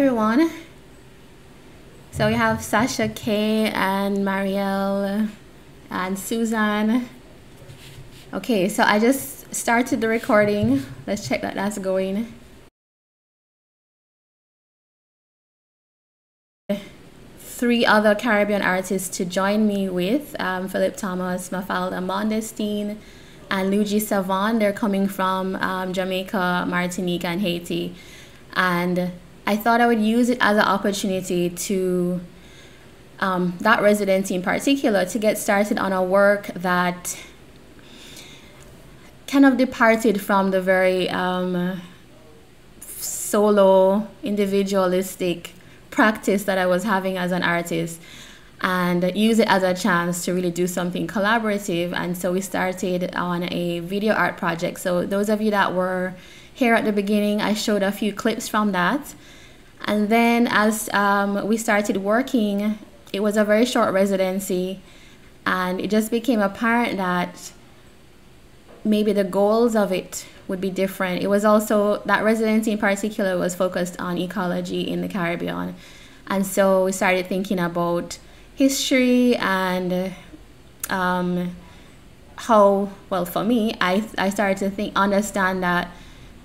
everyone. So we have Sasha K and Marielle and Susan. Okay, so I just started the recording. Let's check that that's going. Three other Caribbean artists to join me with, Phillip Thomas, Mafalda Mondestin, and Ludgi Savon. They're coming from Jamaica, Martinique, and Haiti. And I thought I would use it as an opportunity to, that residency in particular, to get started on a work that kind of departed from the very solo, individualistic practice that I was having as an artist, and use it as a chance to really do something collaborative. And so we started on a video art project. So those of you that were here at the beginning, I showed a few clips from that. And then as we started working, it was a very short residency, and it just became apparent that maybe the goals of it would be different. It was also, that residency in particular was focused on ecology in the Caribbean. And so we started thinking about history and how, well, for me, I started to understand that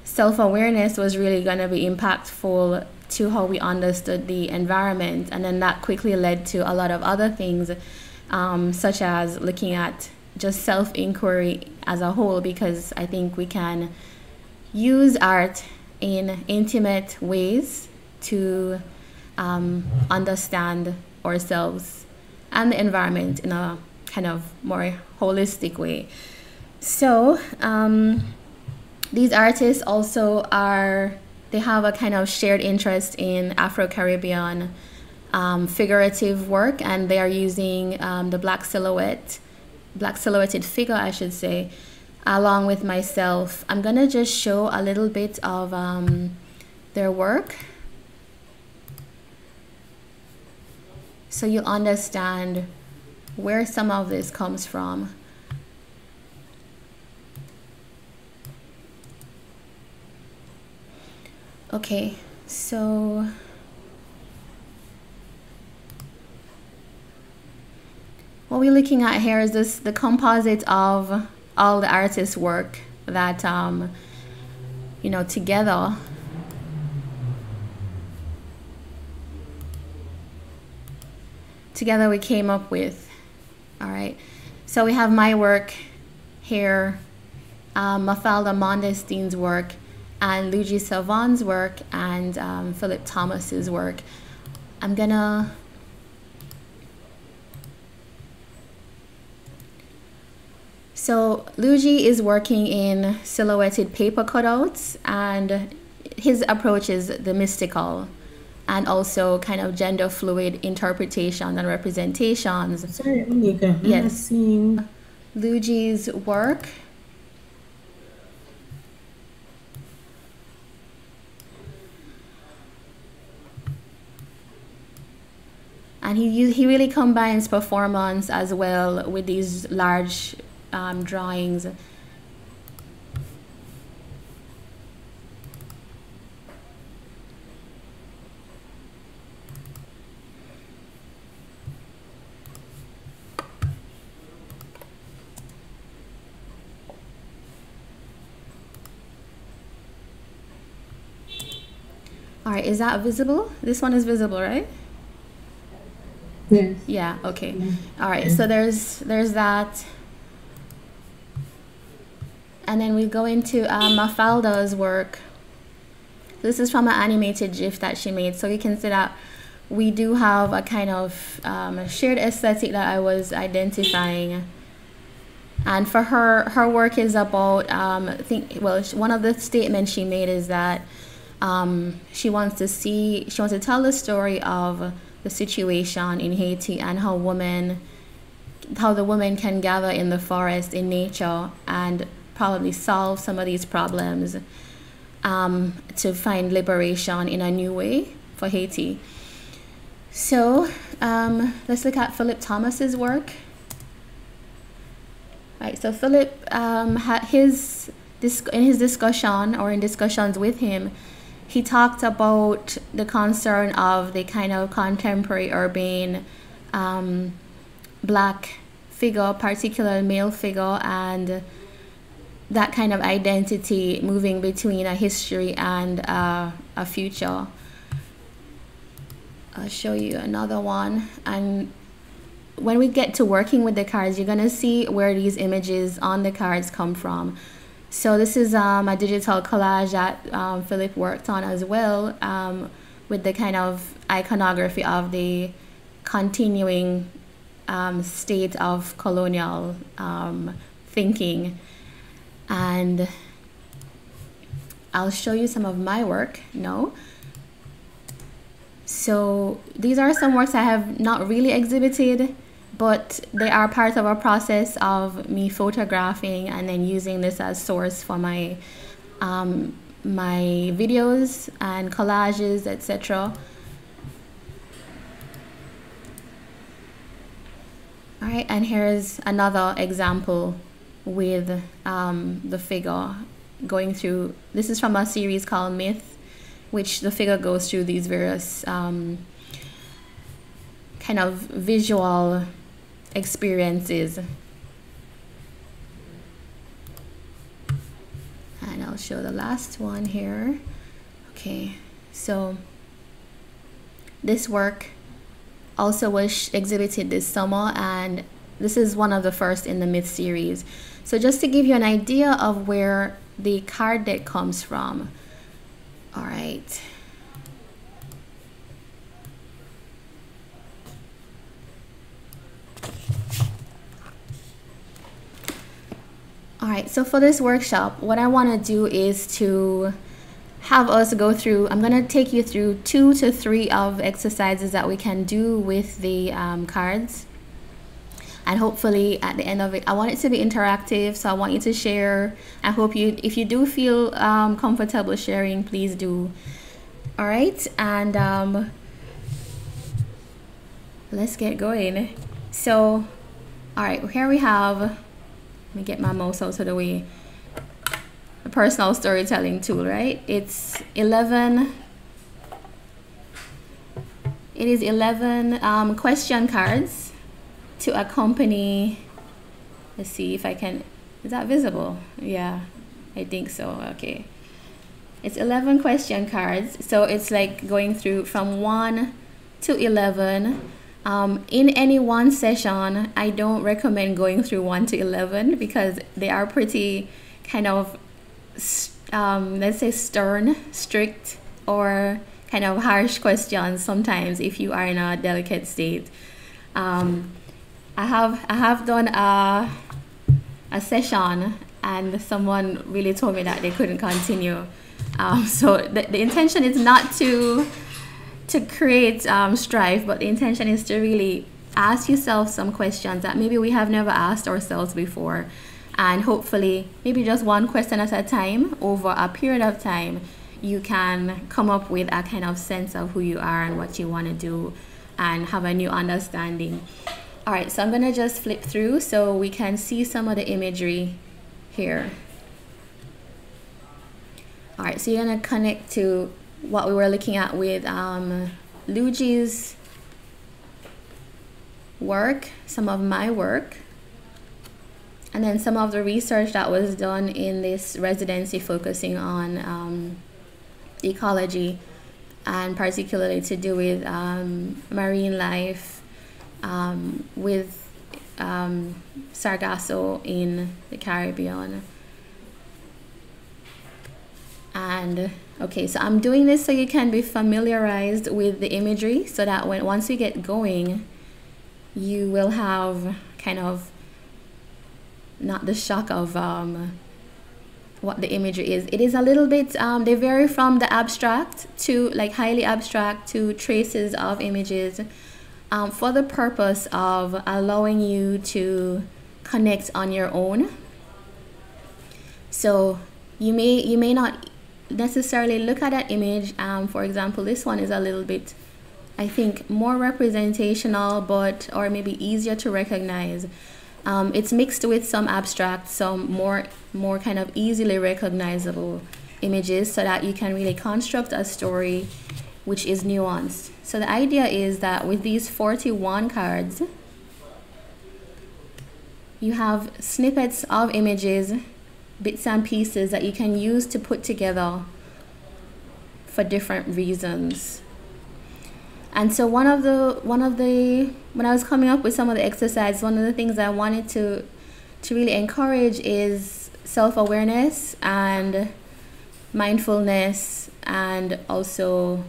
self-awareness was really going to be impactful to how we understood the environment. And then that quickly led to a lot of other things, such as looking at just self-inquiry as a whole, because I think we can use art in intimate ways to understand ourselves and the environment in a kind of more holistic way. So these artists also they have a kind of shared interest in Afro-Caribbean figurative work, and they are using the black silhouetted figure, I should say, along with myself. I'm gonna just show a little bit of their work so you'll understand where some of this comes from. Okay, so what we're looking at here is the composite of all the artists' work that, you know, together we came up with. All right, so we have my work here, Mafalda Mondestin's work, and Ludgi Savon's work, and Phillip Thomas's work. I'm gonna So Ludgi is working in silhouetted paper cutouts, and his approach is the mystical and also kind of gender fluid interpretation and representations. Sorry, Oneika. Yes. Ludgi's work. And he really combines performance as well with these large drawings. All right, is that visible? This one is visible, right? Yes. Yeah, okay. All right, so there's that. And then we go into Mafalda's work. This is from an animated GIF that she made. So you can see that we do have a kind of shared aesthetic that I was identifying. And for her work is about, one of the statements she made is that she wants to tell the story of the situation in Haiti and how the woman can gather in the forest, in nature, and probably solve some of these problems to find liberation in a new way for Haiti. So let's look at Phillip Thomas's work. Right, so Phillip, in his discussion, or in discussions with him, he talked about the concern of the kind of contemporary urban black figure, particular male figure, and that kind of identity moving between a history and a future. I'll show you another one. And when we get to working with the cards, you're gonna see where these images on the cards come from. So this is a digital collage that Phillip worked on as well, with the kind of iconography of the continuing state of colonial thinking. And I'll show you some of my work now. So these are some works I have not really exhibited, but they are part of a process of me photographing and then using this as source for my my videos and collages, etc. All right, and here's another example with the figure going through. This is from a series called Myth, which the figure goes through these various kind of visual experiences. And I'll show the last one here. Okay, so this work also was exhibited this summer, and this is one of the first in the Myth series. So just to give you an idea of where the card deck comes from. All right. All right, so for this workshop, what I want to do is to have us go through, I'm going to take you through 2 to 3 of exercises that we can do with the cards. And hopefully at the end of it, I want it to be interactive, so I want you to share. I hope you, if you do feel comfortable sharing, please do. All right, and let's get going. So, all right, here we have, let me get my mouse out of the way, a personal storytelling tool, right? It's 11, it is 11 question cards to accompany, let's see if I can, is that visible? Yeah, I think so. Okay, it's 11 question cards, so it's like going through from 1 to 11. In any one session, I don't recommend going through 1 to 11 because they are pretty kind of let's say stern, strict, or kind of harsh questions sometimes if you are in a delicate state. I have done a session and someone really told me that they couldn't continue. So the intention is not to create strife, but the intention is to really ask yourself some questions that maybe we have never asked ourselves before, and hopefully maybe just one question at a time over a period of time you can come up with a kind of sense of who you are and what you want to do and have a new understanding. All right, so I'm gonna just flip through so we can see some of the imagery here. All right, so you're gonna connect to what we were looking at with Ludgi's work, some of my work, and then some of the research that was done in this residency focusing on ecology, and particularly to do with marine life, with Sargasso in the Caribbean. And okay, so I'm doing this so you can be familiarized with the imagery, so that once we get going, you will have kind of not the shock of what the imagery is. It is a little bit, they vary from the abstract to like highly abstract to traces of images, for the purpose of allowing you to connect on your own. So you may not necessarily look at that image. For example, this one is a little bit, I think, more representational, but or maybe easier to recognize. It's mixed with some abstract, some more kind of easily recognizable images so that you can really construct a story which is nuanced. So the idea is that with these 41 cards, you have snippets of images, bits and pieces that you can use to put together for different reasons. And so when I was coming up with some of the exercises, one of the things I wanted to really encourage is self-awareness and mindfulness, and also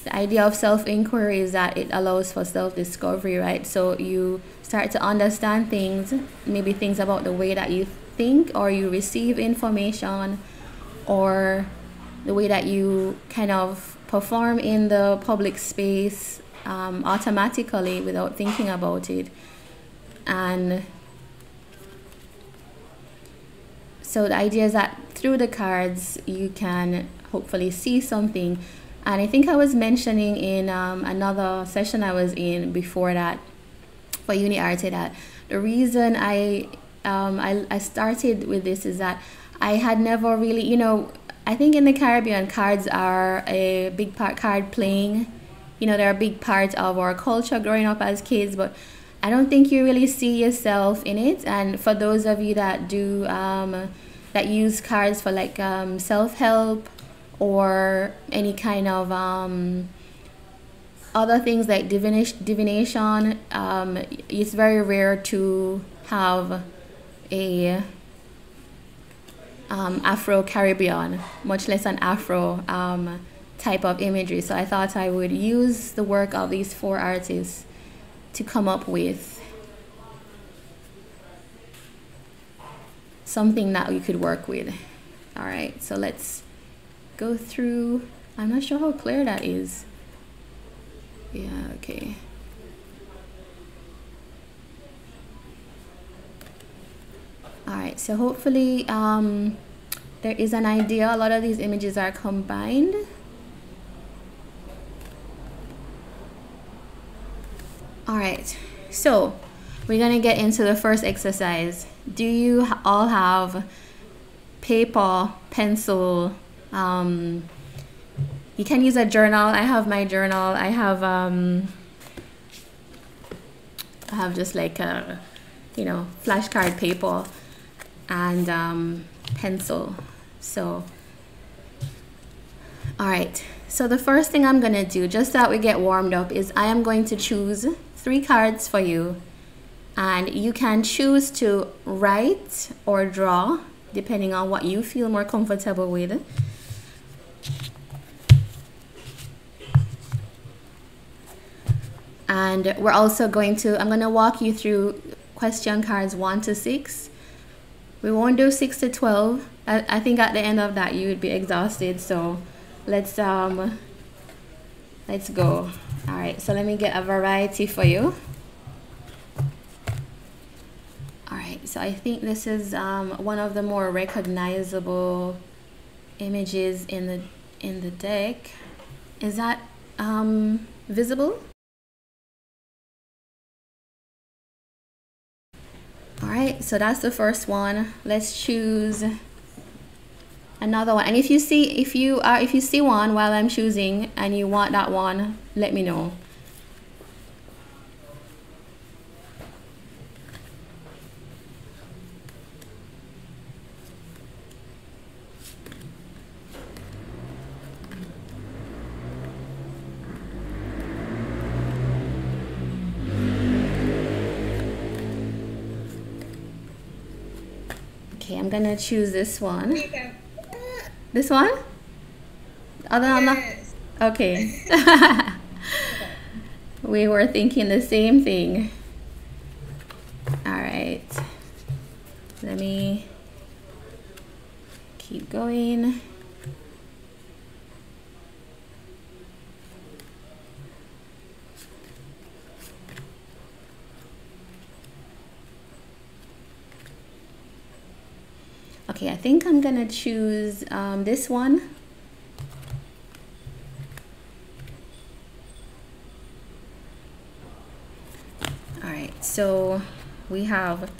the idea of self-inquiry is that it allows for self-discovery, right? So you start to understand things, maybe things about the way that you think or you receive information, or the way that you kind of perform in the public space automatically without thinking about it. And so the idea is that through the cards you can hopefully see something. And I think I was mentioning in another session I was in before that for Uniarte that the reason I started with this is that I had never really, you know, I think in the Caribbean, cards are a big part, card playing, you know, they're a big part of our culture growing up as kids, but I don't think you really see yourself in it. And for those of you that do, that use cards for like self-help or any kind of other things like divination, it's very rare to have a Afro-Caribbean, much less an Afro type of imagery. So I thought I would use the work of these 4 artists to come up with something that we could work with. All right, so let's go through. I'm not sure how clear that is. Yeah, okay. All right, so hopefully there is an idea. A lot of these images are combined. All right, so we're gonna get into the first exercise. Do you all have paper, pencil? You can use a journal. I have my journal. I have just like a, you know, flashcard paper and pencil. So all right, so the first thing I'm gonna do, just so that we get warmed up, is I am going to choose 3 cards for you, and you can choose to write or draw depending on what you feel more comfortable with. And we're also going to, I'm going to walk you through question cards 1 to 6. We won't do 6 to 12. I think at the end of that you would be exhausted. So let's go. All right, so let me get a variety for you. All right, so I think this is one of the more recognizable images in the deck. Is that visible? All right, so that's the first one. Let's choose another one. And if you see one while I'm choosing and you want that one, let me know. Okay, I'm gonna choose this one. This one? Other one? Yes. Okay. We were thinking the same thing. All right. Let me keep going. Okay, I think I'm gonna choose this one. All right, so we have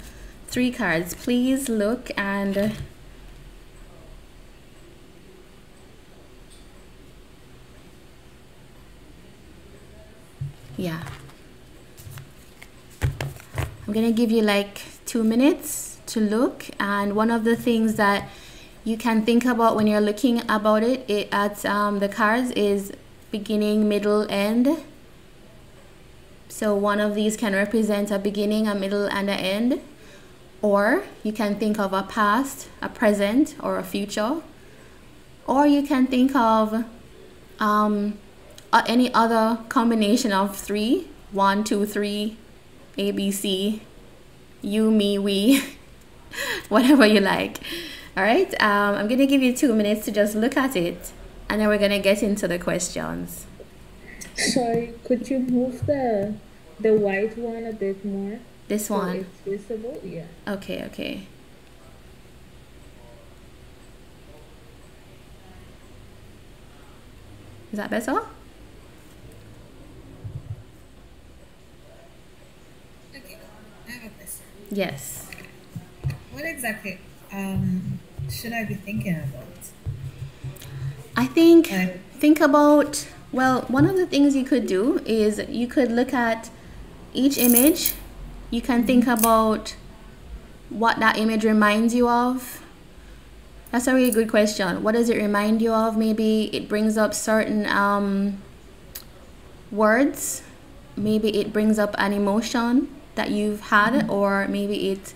3 cards. Please look and Yeah. I'm gonna give you like 2 minutes to look, and one of the things that you can think about when you're looking about it at the cards is beginning, middle, end. So one of these can represent a beginning, a middle, and an end. Or you can think of a past, a present, or a future. Or you can think of any other combination of 3, 1, 2, 3, A, B, C, you, me, we, whatever you like. All right, I'm going to give you 2 minutes to just look at it, and then we're going to get into the questions. Sorry, could you move the white one a bit more? This so one? It's visible, yeah. Okay, okay. Is that better? Okay, I have a question. Yes. What exactly should I be thinking about? I think about, well, one of the things you could do is you could look at each image. You can think about what that image reminds you of. That's a really good question. What does it remind you of? Maybe it brings up certain words. Maybe it brings up an emotion that you've had, or maybe it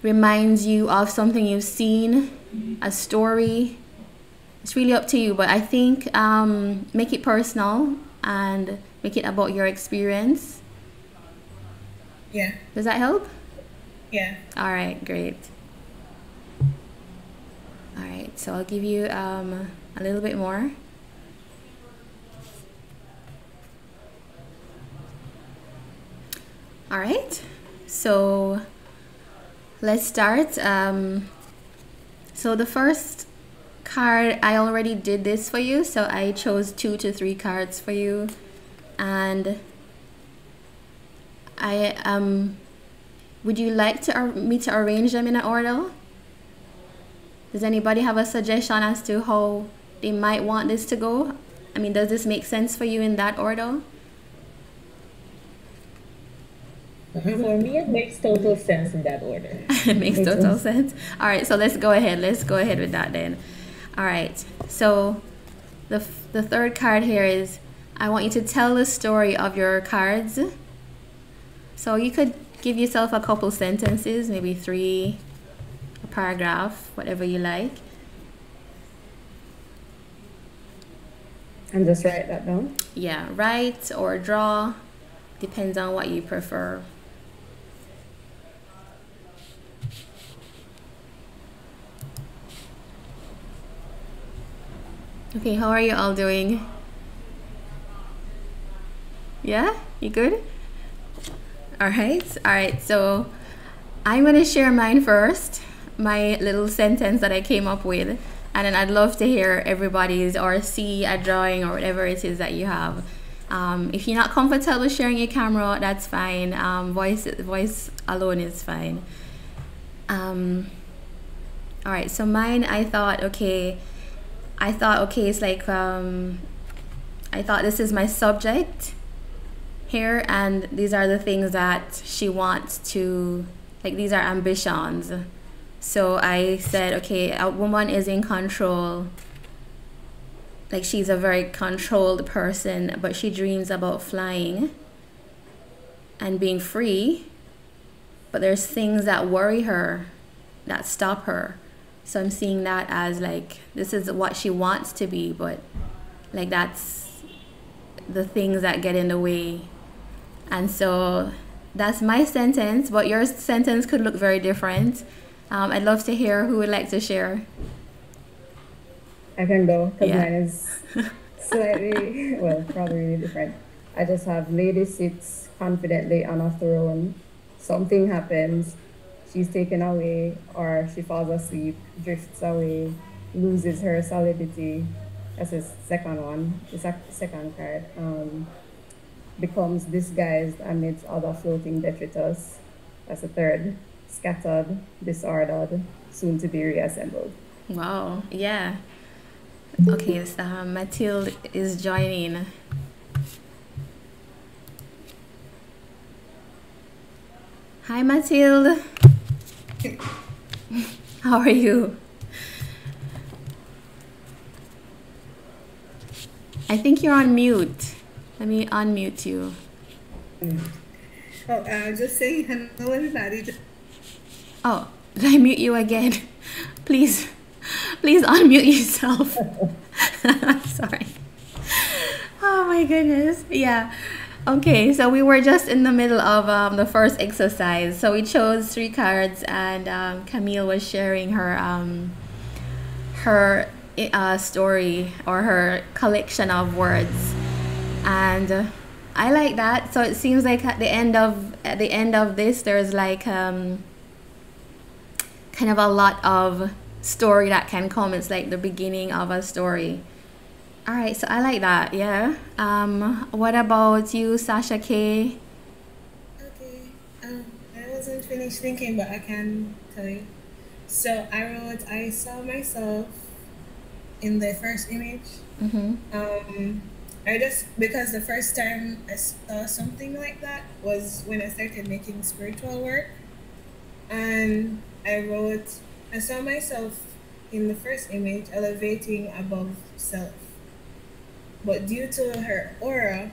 reminds you of something you've seen, a story. It's really up to you, but I think make it personal and make it about your experience. Yeah. Does that help? Yeah. All right, great. All right, so I'll give you a little bit more. All right, so let's start. So the first card, I already did this for you, so I chose 2 to 3 cards for you, and would you like me to arrange them in an order? Does anybody have a suggestion as to how they might want this to go? I mean, does this make sense for you in that order? For me, it makes total sense in that order. It makes total sense. All right, so let's go ahead. Let's go ahead with that then. All right, so the third card here is, I want you to tell the story of your cards. So you could give yourself a couple sentences, maybe 3, a paragraph, whatever you like. And just write that down? Yeah, write or draw, depends on what you prefer. Okay, how are you all doing? Yeah, you good? All right, so I'm gonna share mine first, my little sentence that I came up with, and then I'd love to hear everybody's, or see a drawing or whatever it is that you have. If you're not comfortable sharing your camera, that's fine. Voice alone is fine. All right, so mine, I thought, okay, it's like, I thought this is my subject here, and these are the things that she wants to, like, these are ambitions. So I said, okay, a woman is in control, like she's a very controlled person, but she dreams about flying and being free, but there's things that worry her, that stop her. So I'm seeing that as like, this is what she wants to be, but like that's the things that get in the way. And so that's my sentence, but your sentence could look very different. I'd love to hear who would like to share. I can go, because mine is slightly, well, probably really different. I just have lady sits confidently on a throne. Something happens, she's taken away, or she falls asleep, drifts away, loses her solidity. That's the second one, the second card. Becomes disguised amidst other floating detritus. That's the third. Scattered, disordered, soon to be reassembled. Wow, yeah. Okay, so Mathilde is joining. Hi, Mathilde. How are you? I think you're on mute. Let me unmute you. Oh, just saying hello, everybody. Oh, did I mute you again? Please unmute yourself. Sorry. Oh my goodness. Yeah. Okay, so we were just in the middle of the first exercise. So we chose 3 cards, and Camille was sharing her story or her collection of words, and I like that. So it seems like at the end of this, there's like kind of a lot of story that can come. It's like the beginning of a story. All right, so I like that. Yeah. What about you, Sasha K? Okay. I wasn't finished thinking, but I can tell you. So I wrote, I saw myself in the first image. I just, because the first time I saw something like that was when I started making spiritual work. And I wrote, I saw myself in the first image elevating above self. But due to her aura,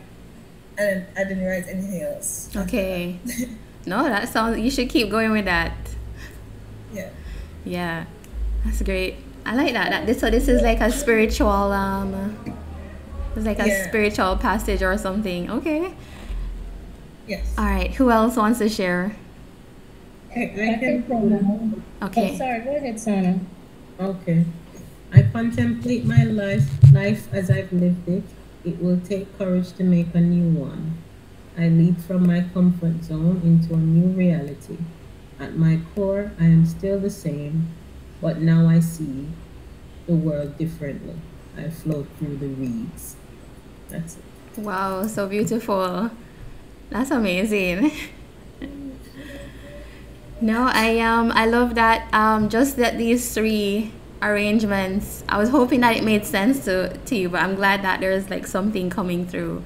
and I didn't write anything else. Okay. No, that sounds, you should keep going with that. Yeah. Yeah, that's great. I like that. So this is like a spiritual it's like a spiritual passage or something. Okay. Yes. All right. Who else wants to share? I can. Okay. Oh, sorry, go ahead, Sana. Okay. I contemplate my life as I've lived it. It will take courage to make a new one. I leap from my comfort zone into a new reality. At my core, I am still the same, but now I see the world differently. I float through the reeds. That's it. Wow, so beautiful. That's amazing. No, I love that. Just that these 3 arrangements. I was hoping that it made sense to you, but I'm glad that there's like something coming through.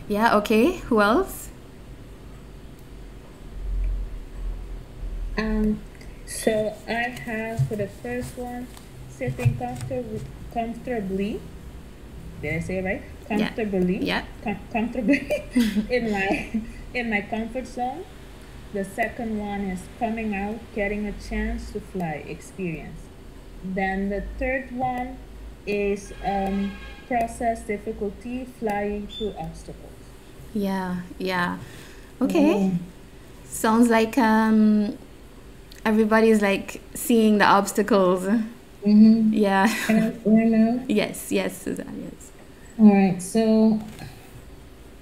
Yeah. Okay. Who else? So I have for the first one, sitting comfortably. Did I say it right? Comfortably. Yeah. Comfortably in my comfort zone. The second one is coming out, getting a chance to fly experience. Then the third one is process difficulty, flying through obstacles. Yeah. Yeah. Okay. Sounds like everybody's like seeing the obstacles. Yeah. Can I learn now? Yes, Suzanne, yes. All right, so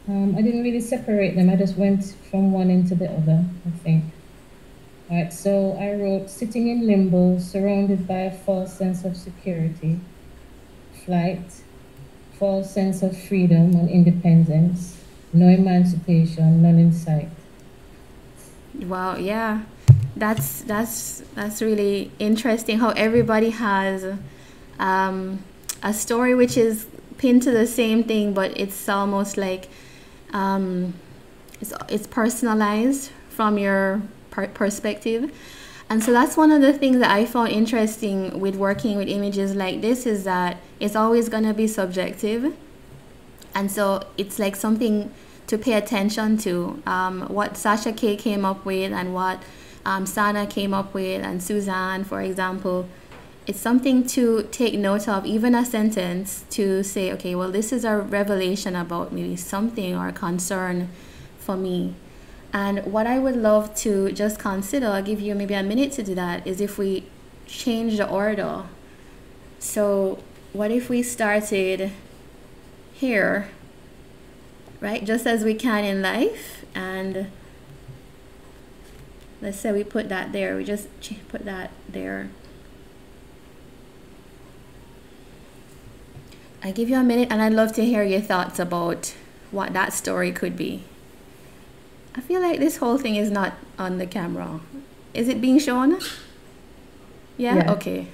I didn't really separate them. I just went from one into the other, I think. All right, so I wrote, sitting in limbo, surrounded by a false sense of security, flight, false sense of freedom and independence, no emancipation, none in sight. Wow, yeah. That's really interesting how everybody has a story which is pinned to the same thing, but it's almost like it's personalized from your perspective. And so that's one of the things that I found interesting with working with images like this, is that it's always going to be subjective. And so it's like something to pay attention to. What Sasha K came up with and what Sana came up with, and Suzanne, for example, it's something to take note of, even a sentence, to say, okay, well, this is a revelation about maybe something or concern for me. And what I would love to just consider, I'll give you maybe a minute to do that, is if we change the order. So what if we started here, right, just as we can in life, and let's say we put that there, we just put that there. I give you a minute, and I'd love to hear your thoughts about what that story could be. I feel like this whole thing is not on the camera. Is it being shown? Yeah? Okay.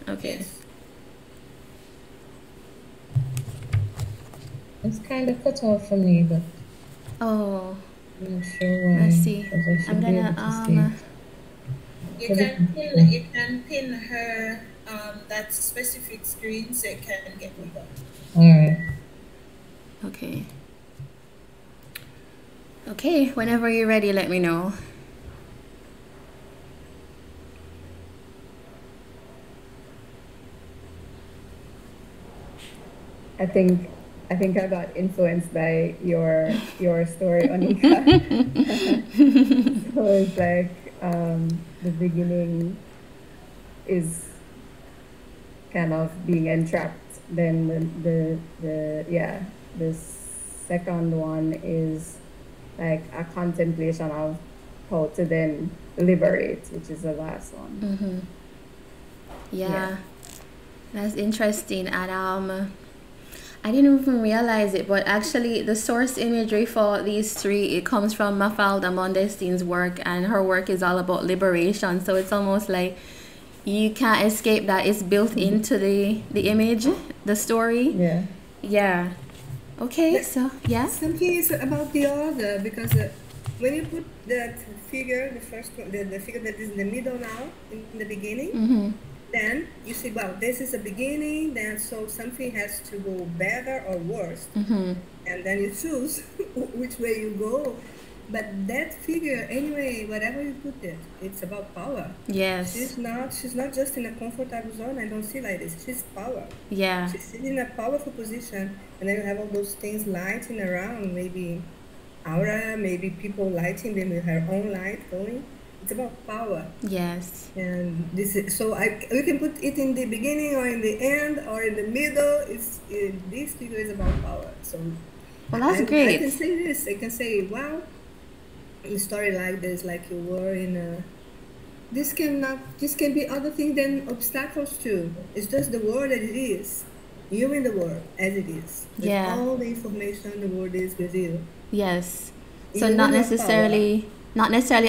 It's kind of cut off for me, but oh, I'm not sure why. let's see. I'm gonna You can pin her that specific screen so it can get bigger. All right. Okay. Okay, whenever you're ready, let me know. I think I got influenced by your story, Oneika. So it's like the beginning is kind of being entrapped. Then the second one is like a contemplation of how to then liberate, which is the last one. Yeah, that's interesting. And I didn't even realize it, but actually the source imagery for these three, it comes from Mafalda Mondestin's work, and her work is all about liberation. So it's almost like you can't escape that. It's built into the image, the story. Yeah. Yeah. Okay, so yeah. Something is about the order, because when you put that figure, the first one, the figure that is in the middle now, in the beginning, then you see, well, this is the beginning, then so something has to go better or worse. And then you choose which way you go. But that figure, anyway, whatever you put it, it's about power. Yes. She's not just in a comfortable zone. I don't see like this. She's power. Yeah. She's sitting in a powerful position, and then you have all those things lighting around, maybe aura, maybe people lighting them with her own light going. It's about power. Yes. And this is, so we can put it in the beginning or in the end or in the middle. This figure is about power. So well, that's great. I can say this. I can say, wow, in a story like this, like you were in a, this can be other thing than obstacles too. It's just the world that it is. You in the world as it is. With all the information the world is with you. Yes. So not necessarily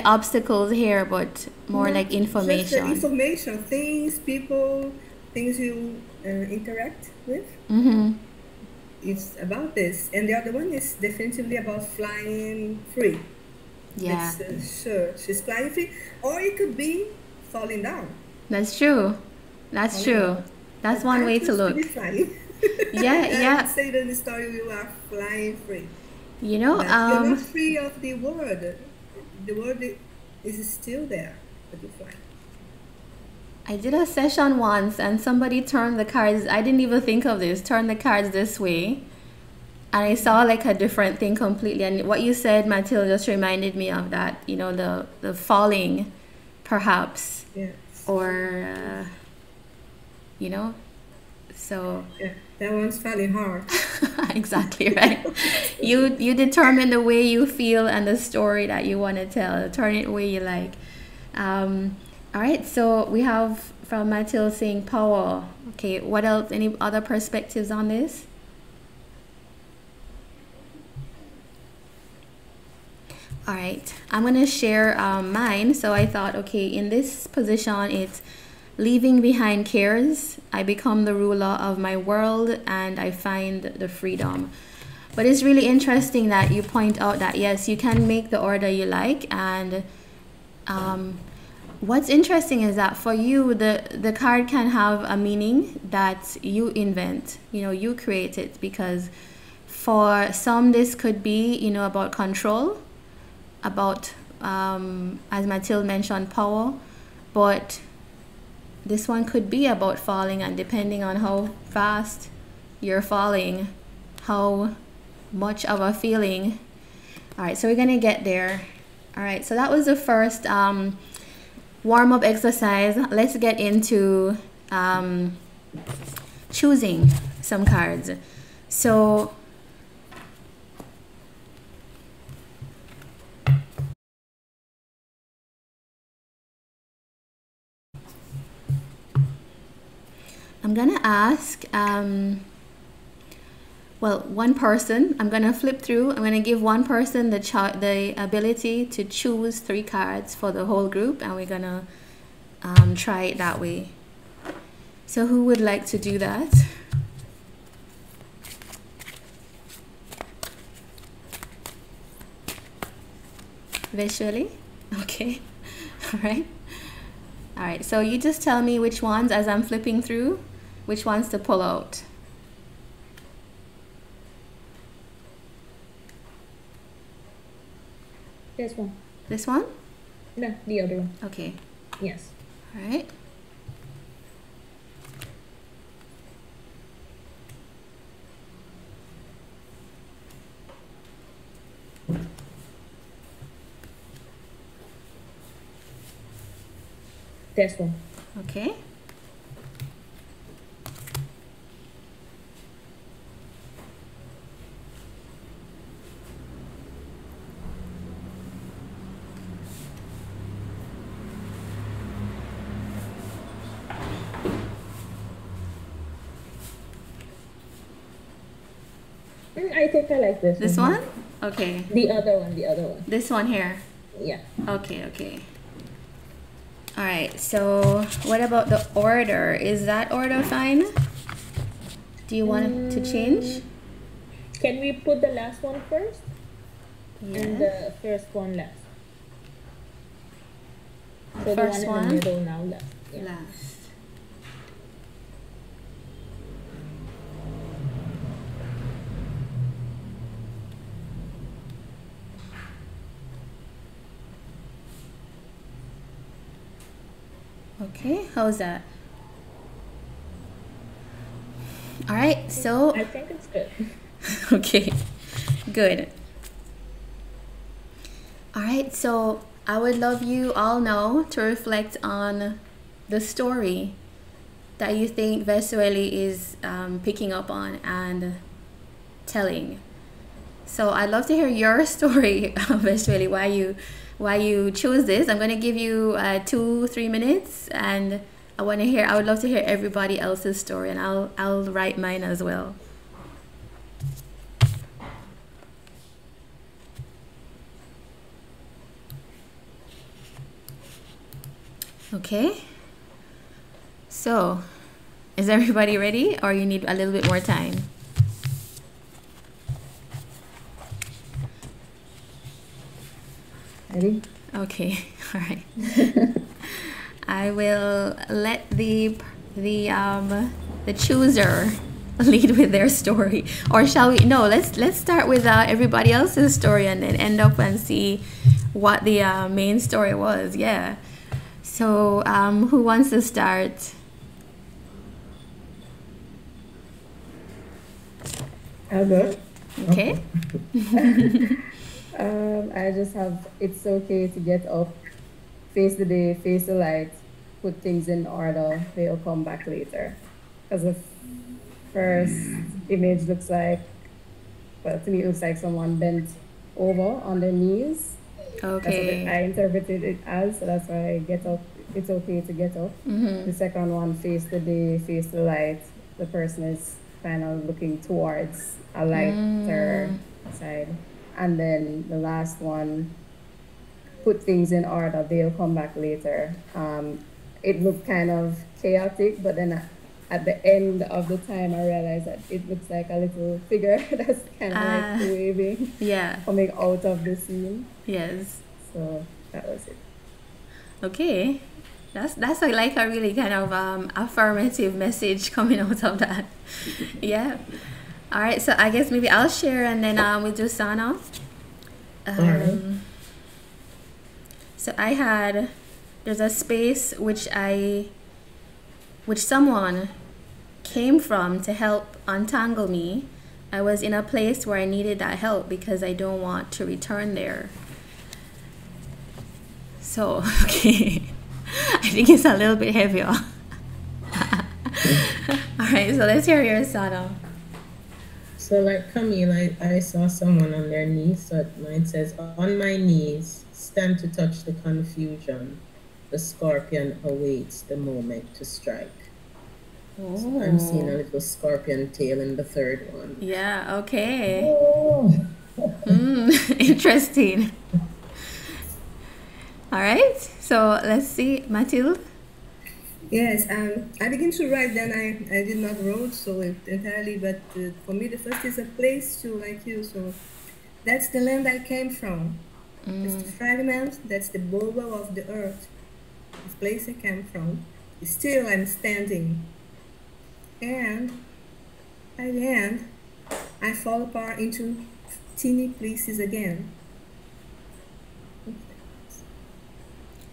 obstacles here, but more like information. Just the information, things, people, things you interact with. It's about this. And the other one is definitively about flying free. Yeah. Sure, she's flying free. Or it could be falling down. That's true. That's true. That's one way to look. Yeah. I say that in the story you are flying free. You know, you're not free of the world. The world is still there, but you fly. I did a session once, and somebody turned the cards. I didn't even think of this. Turned the cards this way, and I saw like a different thing completely. And what you said, Mathilde, just reminded me of that. You know, the falling, perhaps, or you know, so. Yeah, that one's falling hard. Exactly right. You determine the way you feel and the story that you want to tell. Turn it the way you like. All right. So we have from Mathilde saying power. Okay. What else? Any other perspectives on this? All right. I'm gonna share mine. So I thought, okay, in this position, it's leaving behind cares. I become the ruler of my world, and I find the freedom. But it's really interesting that you point out that yes, you can make the order you like. And what's interesting is that for you, the card can have a meaning that you invent. You know, you create it, because for some this could be, you know, about control, about as Mathilde mentioned, power, but this one could be about falling, and depending on how fast you're falling, how much of a feeling. All right, so we're gonna get there. All right, so that was the first warm-up exercise. Let's get into choosing some cards. So I'm gonna ask well, one person. I'm gonna flip through. I'm gonna give one person the ability to choose 3 cards for the whole group, and we're gonna try it that way. So who would like to do that? Visually? Okay. All right. All right, so you just tell me which ones, as I'm flipping through, which ones to pull out. This one. This one? No, the other one. Okay. Yes. All right. This one. Okay. I think I like this one. This one? Okay. The other one, the other one. This one here. Yeah. Okay, okay. All right, so what about the order? Is that order fine? Do you want it to change? Can we put the last one first? Yeah. And the first one last? So First the one? in the middle now last. Yeah. Last. Okay, how's that? All right, so I think it's good. okay, good. All right, so I would love you all now to reflect on the story that you think Vesueli is picking up on and telling. So I'd love to hear your story, Vesueli, why you chose this. I'm going to give you 2-3 minutes, and I would love to hear everybody else's story, and I'll write mine as well. Okay. So, is everybody ready, or you need a little bit more time? Ready? Okay. All right. I will let the chooser lead with their story, or shall we? No, let's start with everybody else's story and then end up and see what the main story was. Yeah. So who wants to start? I'll go. Okay. I just have, it's okay to get up, face the day, face the light, put things in order, they'll come back later. Because the first image looks like, well, to me it looks like someone bent over on their knees. Okay. That's what I interpreted it as, so that's why I get up, it's okay to get up. Mm-hmm. The second one, face the day, face the light, the person is kind of looking towards a lighter side. And then the last one, put things in order, they'll come back later. It looked kind of chaotic, but then at the end of the time, I realized that it looks like a little figure that's kind of like waving, Yeah. coming out of the scene. Yes. So that was it. Okay. That's like a really kind of affirmative message coming out of that. Yeah. All right, so I guess maybe I'll share, and then we'll do Sana. So there's a space which someone came from to help untangle me. I was in a place where I needed that help because I don't want to return there. So, okay. I think it's a little bit heavier. All right, so let's hear your Sana. So like Camille, I saw someone on their knees, so mine says, on my knees, stand to touch the confusion. The scorpion awaits the moment to strike. So I'm seeing a little scorpion tail in the third one. Yeah, okay. Oh. Interesting. All right, so let's see, Mathilde. Yes, I begin to write, then I did not wrote so it entirely, but for me the first is a place to, like you, so that's the land I came from. It's the fragment, that's the bulb of the earth. If place I came from, still I'm standing. And by the end, I fall apart into teeny pieces again.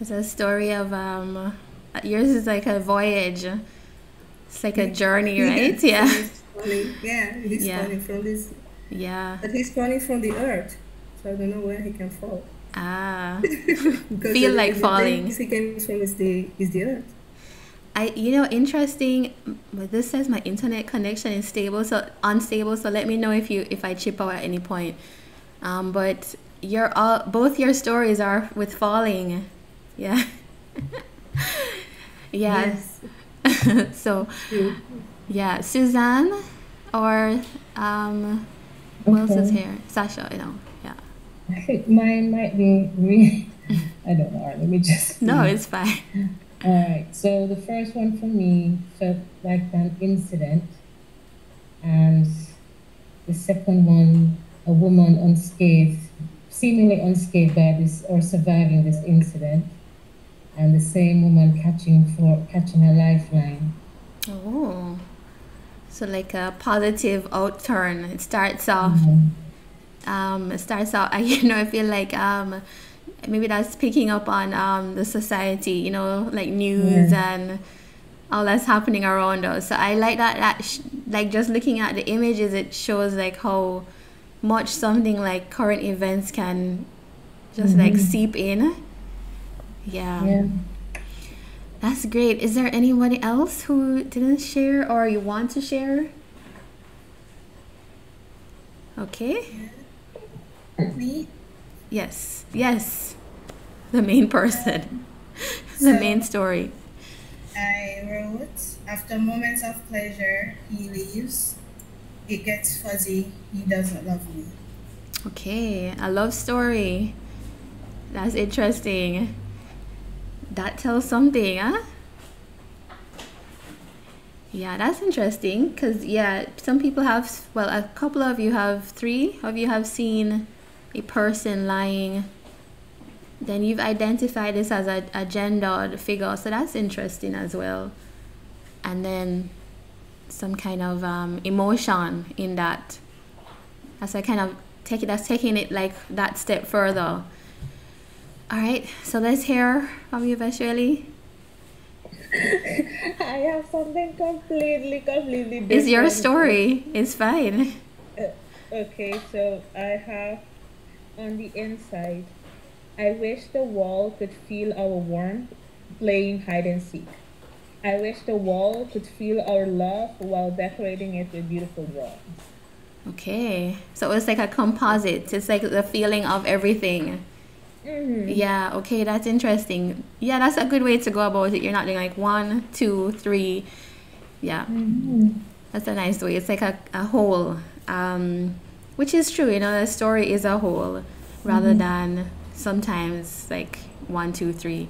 It's a story of yours is like a voyage. It's like a journey, right? Yeah. He's falling, he's Yeah. falling from this, Yeah. but he's falling from the earth, so I don't know where he can fall. Ah. Because Feel like the falling. place he came from is the earth. Interesting. But this says my internet connection is unstable. So let me know if I chip out at any point. But both your stories are with falling. Yeah. Yeah. Yes. So yeah, Suzanne or who else is Okay. here? Sasha. Yeah. I think mine might be really, I don't know. Let me just. No, see. it's fine. All right. So the first one for me felt like an incident, and the second one, a woman unscathed, seemingly unscathed by this or surviving this incident, and the same woman catching a lifeline. Oh, so like a positive outturn. It starts off. It starts out. I feel like maybe that's picking up on the society. Like news and all that's happening around us. So I like that. Like just looking at the images, it shows like how much something like current events can just like seep in. Yeah. That's great. Is there anybody else who didn't share or you want to share? Okay. Me? Yes. The main person. The main story. I wrote, after moments of pleasure, he leaves. It gets fuzzy. He doesn't love me. Okay. A love story. That's interesting. That tells something, huh? Yeah, that's interesting because, some people have, well, a couple of you have, 3 of you have seen a person lying. Then you've identified this as a gendered figure, so that's interesting as well. And then some kind of emotion in that. That's taking it like that step further. All right, so let's hear from you, Vashweli. I have something completely different. It's your story. It's fine. Okay, so I have on the inside, I wish the wall could feel our warmth playing hide and seek. I wish the wall could feel our love while decorating it with beautiful drawings. Okay, so it's like a composite. It's like the feeling of everything. Yeah, okay, that's interesting. Yeah, that's a good way to go about it. You're not doing like 1, 2, 3. Yeah, that's a nice way. It's like a whole, which is true. The story is a whole rather than sometimes like 1, 2, 3.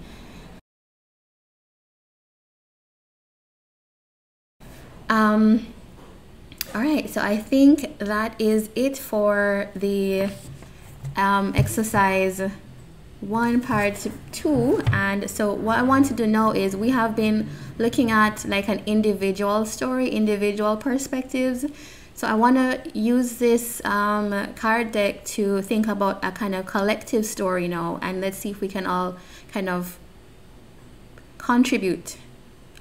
All right, so I think that is it for the exercise 1 part 2. And so what I wanted to know is we have been looking at like an individual story, individual perspectives. So I want to use this card deck to think about a kind of collective story now, and let's see if we can all kind of contribute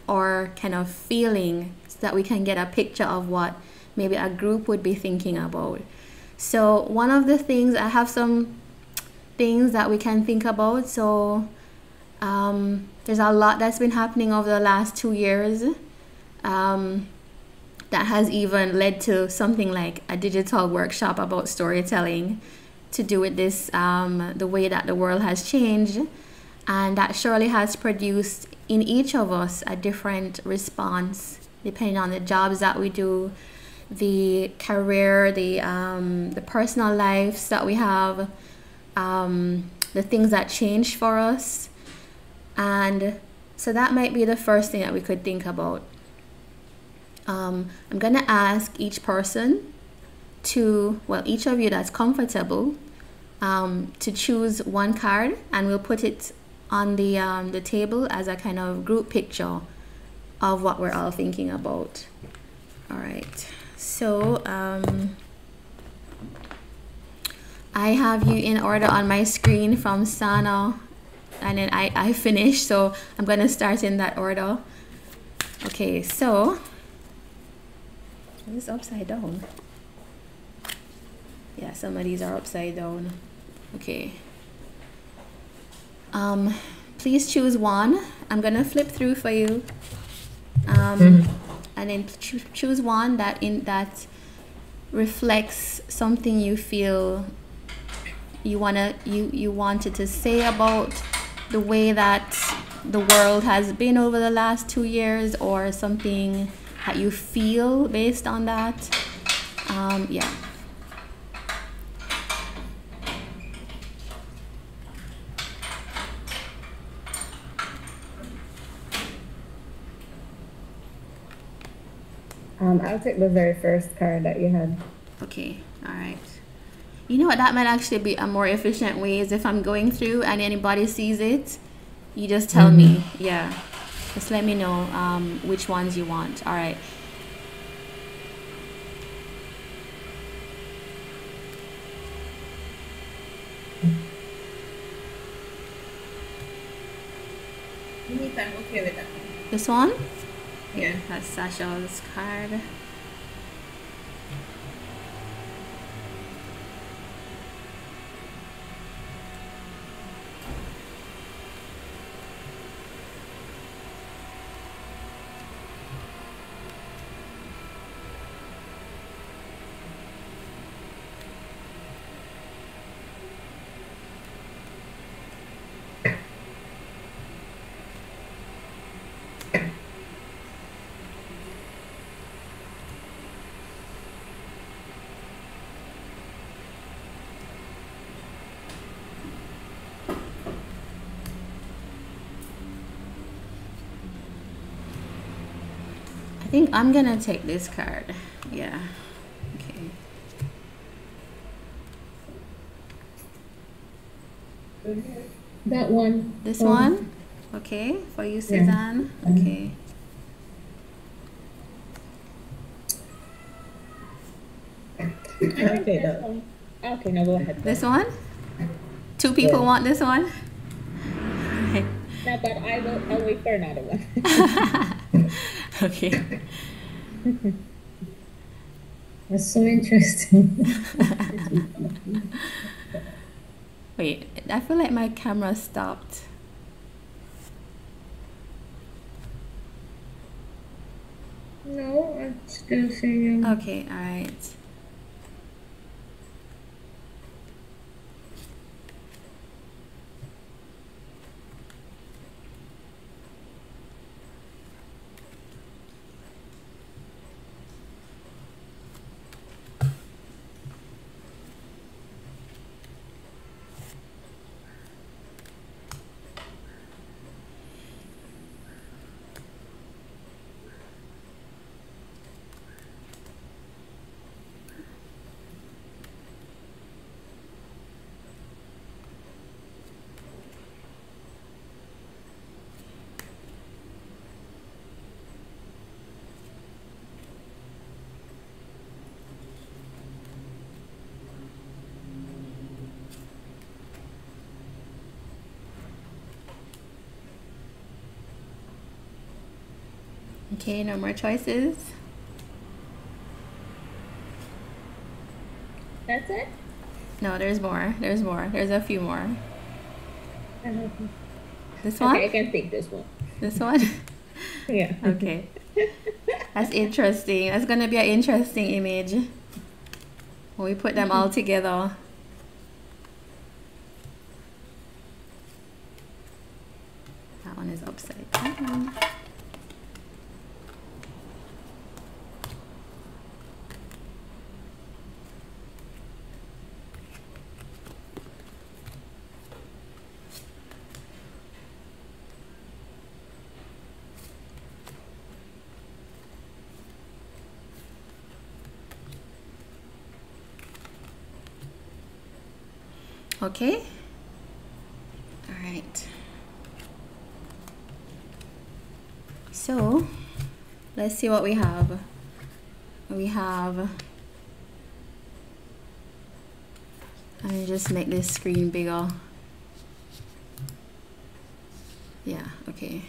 or kind of feeling so that we can get a picture of what maybe a group would be thinking about. So one of the things, I have some things that we can think about. So there's a lot that's been happening over the last 2 years that has even led to something like a digital workshop about storytelling to do with this, the way that the world has changed. And that surely has produced in each of us a different response depending on the jobs that we do, the career, the personal lives that we have, the things that change for us. And so that might be the first thing that we could think about. I'm gonna ask each person to, well, each of you that's comfortable, to choose one card, and we'll put it on the table as a kind of group picture of what we're all thinking about. All right, so I have you in order on my screen from Sana, and then I finished, so I'm gonna start in that order. Okay, so this is upside down. Yeah, some of these are upside down. Okay. Please choose one. I'm gonna flip through for you. And then choose one that reflects something you feel you wanted to say about the way that the world has been over the last 2 years, or something that you feel based on that. Yeah. I'll take the very first card that you had. Okay, all right. You know what, that might actually be a more efficient way, is if I'm going through and anybody sees it, you just tell me. Yeah, just let me know which ones you want. All right. Unique, I'm okay with that one. This one? Yeah. That's Sasha's card. I think I'm gonna take this card. Yeah. Okay. That one. This one? Okay. For you, Suzanne. Okay. Okay, that. Okay, now go ahead. This one? 2 people want this one? No, but I'll wait for another one. Okay. That's so interesting. Wait, I feel like my camera stopped. No, I'm still seeing. Okay, all right. Okay, no more choices. That's it? No, there's more. There's more. There's a few more. This one? Okay, I can take this one. This one? Yeah. Okay. That's interesting. That's going to be an interesting image when we put them all together. That one is upside down. Okay. All right. So let's see what we have. We have, let me just make this screen bigger. Yeah, okay.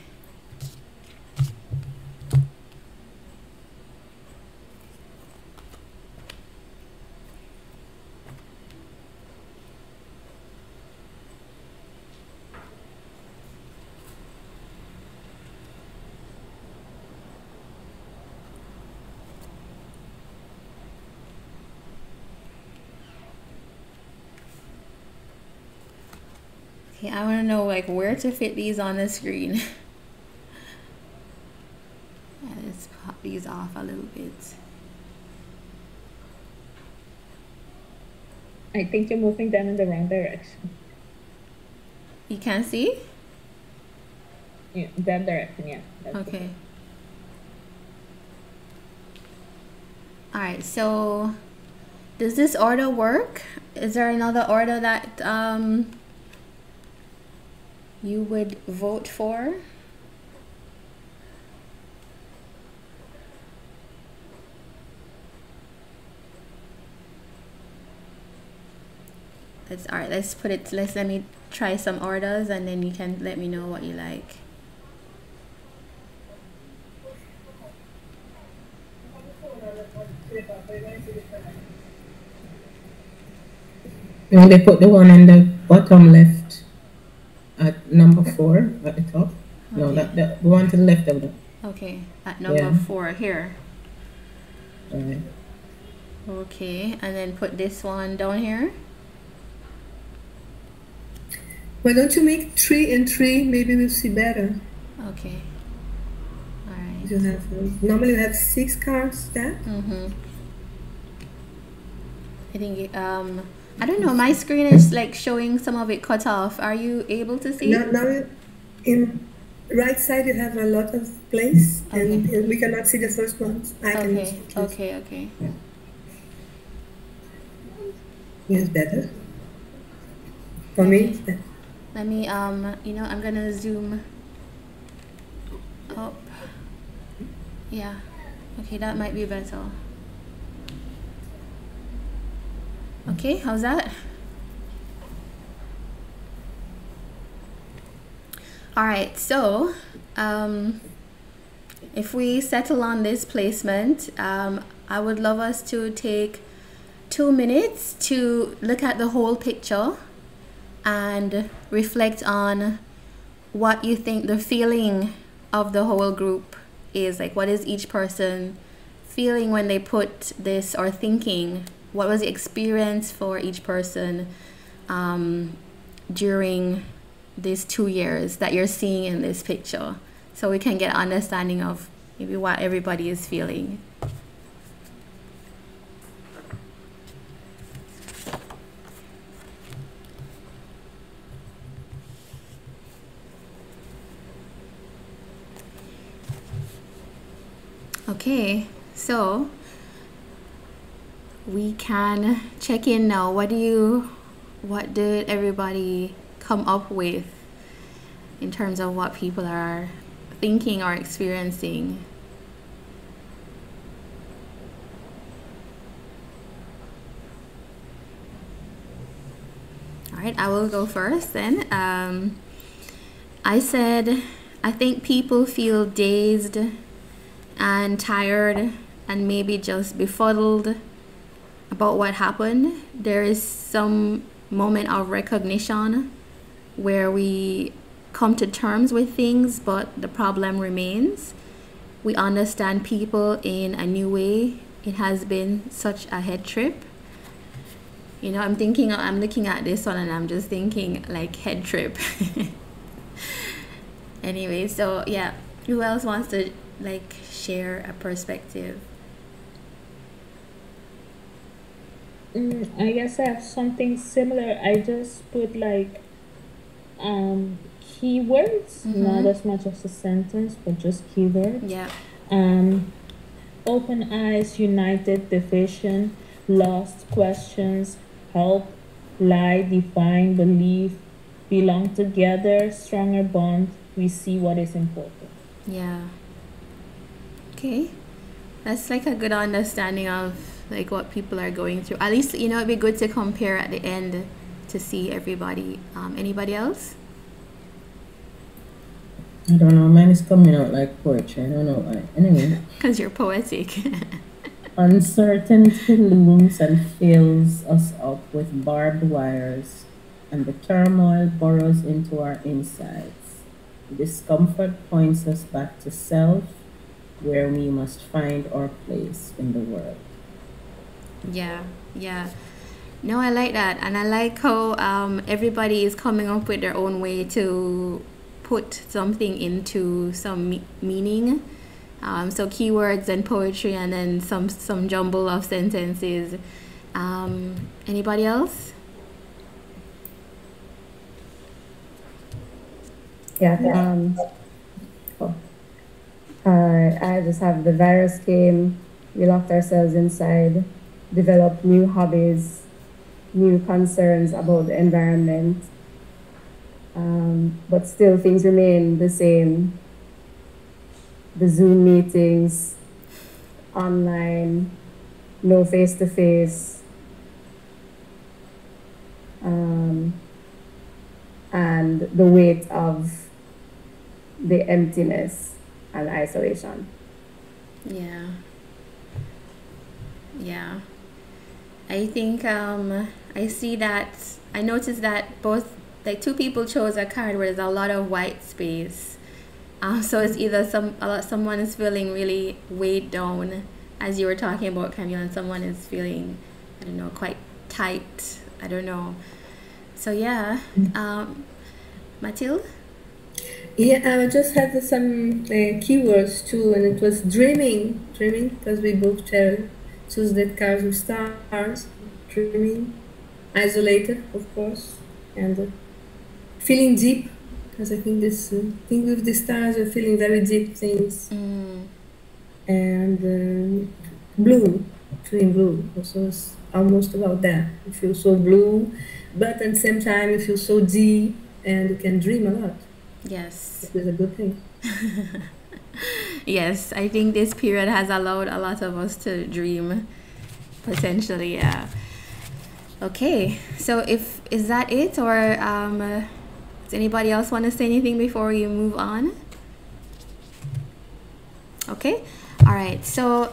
Okay, I want to know like where to fit these on the screen. Let's pop these off a little bit. I think you're moving them in the wrong direction. You can see? Yeah, that direction, yeah. Okay. Alright, so does this order work? Is there another order that you would vote for? Alright, let's put it, let me try some orders and then you can let me know what you like. And they put the one in the bottom left at number 4 at the top. Okay. No, the one to the left of that. Okay, at number 4 here. Right. Okay, and then put this one down here. Why don't you make 3 and 3? Maybe we'll see better. Okay. All right. You have normally you have 6 cards stacked. I think I don't know. My screen is like showing some of it cut off. Are you able to see? Now in right side you have a lot of place, and we cannot see the first ones. Okay. Yes, better. For me, it's better. Let me you know, I'm gonna zoom up. Yeah. Okay, that might be better. Okay, how's that? All right, so if we settle on this placement, I would love us to take 2 minutes to look at the whole picture and reflect on what you think the feeling of the whole group is. Like, what is each person feeling when they put this, or thinking? What was the experience for each person during these 2 years that you're seeing in this picture, so we can get an understanding of maybe what everybody is feeling. Okay, so we can check in now. What did everybody come up with in terms of what people are thinking or experiencing? All right, I will go first then. I said, I think people feel dazed and tired and maybe just befuddled about what happened. There is some moment of recognition where we come to terms with things, but the problem remains. We understand people in a new way. It has been such a head trip. You know, I'm looking at this one and I'm just thinking like head trip. Anyway, so yeah, who else wants to like share a perspective? I guess I have something similar. I just put like keywords, not as much as a sentence, but just keywords. Yeah. Open eyes, united, division, lost, questions, help, lie, define, believe, belong together, stronger bond. We see what is important. Yeah. Okay, that's like a good understanding of like what people are going through. At least, you know, it'd be good to compare at the end to see everybody. Anybody else? I don't know, mine is coming out like poetry. I don't know why. Anyway, Because you're poetic. uncertainty looms and fills us up with barbed wires, and the turmoil burrows into our insides. Discomfort points us back to self, where we must find our place in the world. Yeah, yeah. No, I like that. And I like how everybody is coming up with their own way to put something into some meaning. So keywords and poetry, and then some jumble of sentences. Anybody else? Yeah. Oh. I just have the virus came, we locked ourselves inside, developed new hobbies, new concerns about the environment, but still things remain the same. The Zoom meetings, online, no face-to-face, and the weight of the emptiness and isolation. Yeah. Yeah. I think I see that I noticed that both like two people chose a card where there's a lot of white space. So it's either someone is feeling really weighed down, as you were talking about, Camille, and someone is feeling, I don't know, quite tight. I don't know. So yeah, Mathilde? Yeah, I just had some keywords too, and it was dreaming, because we both choose that card with stars, dreaming, isolated, of course, and feeling deep, because I think this thing with the stars are feeling very deep things, and blue, feeling blue, also is almost about that. You feel so blue, but at the same time you feel so deep, and you can dream a lot. Yes. It is a good thing. Yes, I think this period has allowed a lot of us to dream, potentially, yeah. Okay, so is that it, or does anybody else want to say anything before we move on? Okay, all right. So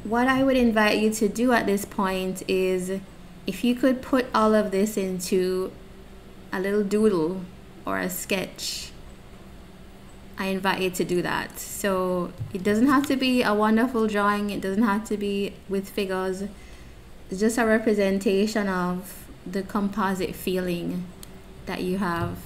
what I would invite you to do at this point is, if you could put all of this into a little doodle or a sketch, I invite you to do that. So it doesn't have to be a wonderful drawing, it doesn't have to be with figures. It's just a representation of the composite feeling that you have.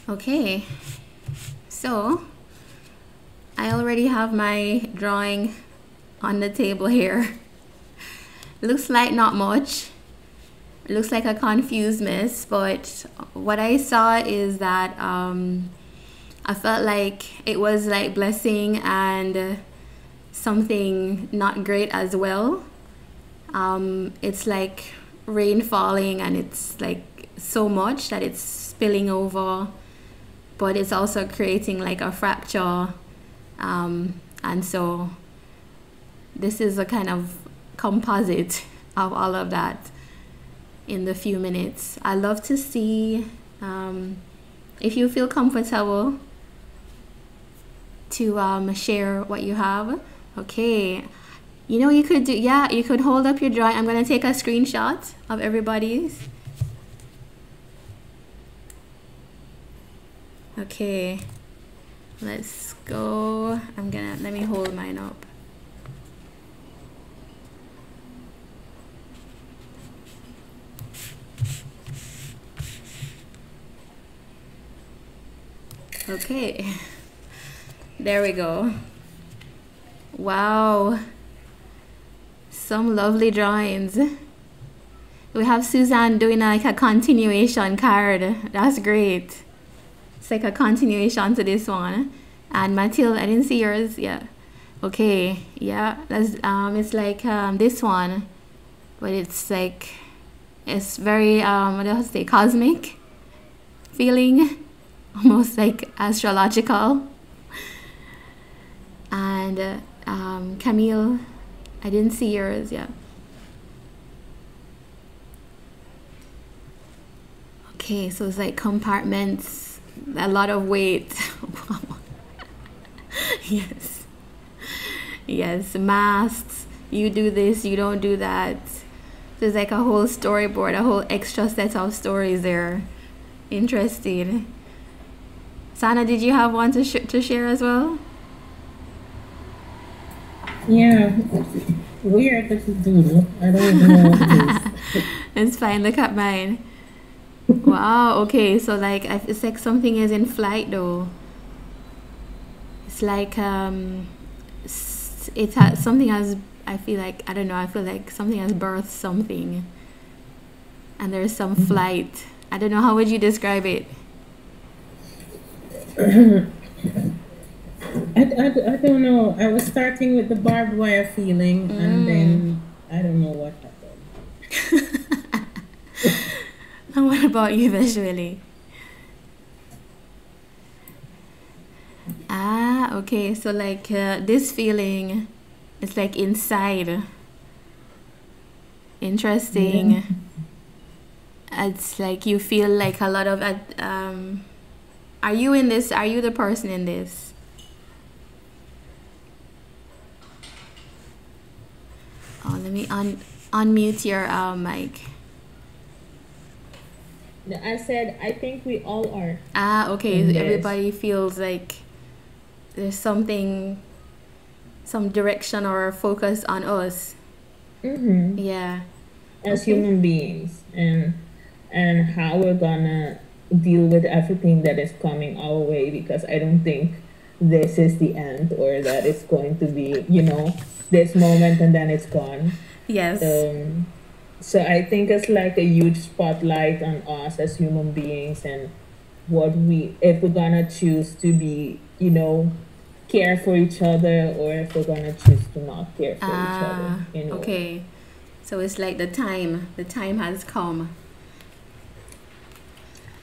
Okay, so I already have my drawing on the table here. Looks like not much. It looks like a confused mess, but what I saw is that I felt like it was like blessing and something not great as well. It's like rain falling, and it's like so much that it's spilling over, but it's also creating like a fracture, and so this is a kind of composite of all of that in the few minutes. I love to see if you feel comfortable to share what you have. Okay, you know, you could do, yeah, you could hold up your drawing. I'm gonna take a screenshot of everybody's. Okay, let's go. Let me hold mine up. Okay, there we go. Wow, some lovely drawings. We have Suzanne doing like a continuation card. That's great. It's like a continuation to this one. And Mathilde, I didn't see yours. Yeah. Okay. Yeah. That's it's like this one, but it's like it's very what do I say, cosmic feeling, almost like astrological. And Camille, I didn't see yours. Yeah. Okay, so it's like compartments, a lot of weight. Wow. Yes. Yes, masks. You do this, you don't do that. There's like a whole storyboard, a whole extra set of stories there. Interesting. Sana, did you have one to share as well? Yeah, weird little doodle. I don't even know what it is. It's fine, look at mine. Wow, okay, so like it's like something is in flight though. It's like it has something has, I feel like, I don't know, I feel like something has birthed something, and there's some flight. I don't know, how would you describe it? I don't know. I was starting with the barbed wire feeling, and then I don't know what happened. And what about you visually? Ah, okay, so like this feeling, it's like inside. Interesting. Yeah. It's like you feel like a lot of are you in this? Are you the person in this? Oh, let me unmute your mic. I said, I think we all are. Ah, okay. Yes. Everybody feels like there's something, some direction or focus on us. Mm-hmm. Yeah. As human beings, and how we're gonna deal with everything that is coming our way, because I don't think this is the end, or that it's going to be, this moment and then it's gone. Yes. So I think it's like a huge spotlight on us as human beings, and if we're gonna choose to be, care for each other, or if we're gonna choose to not care for each other. Okay. So it's like the time has come.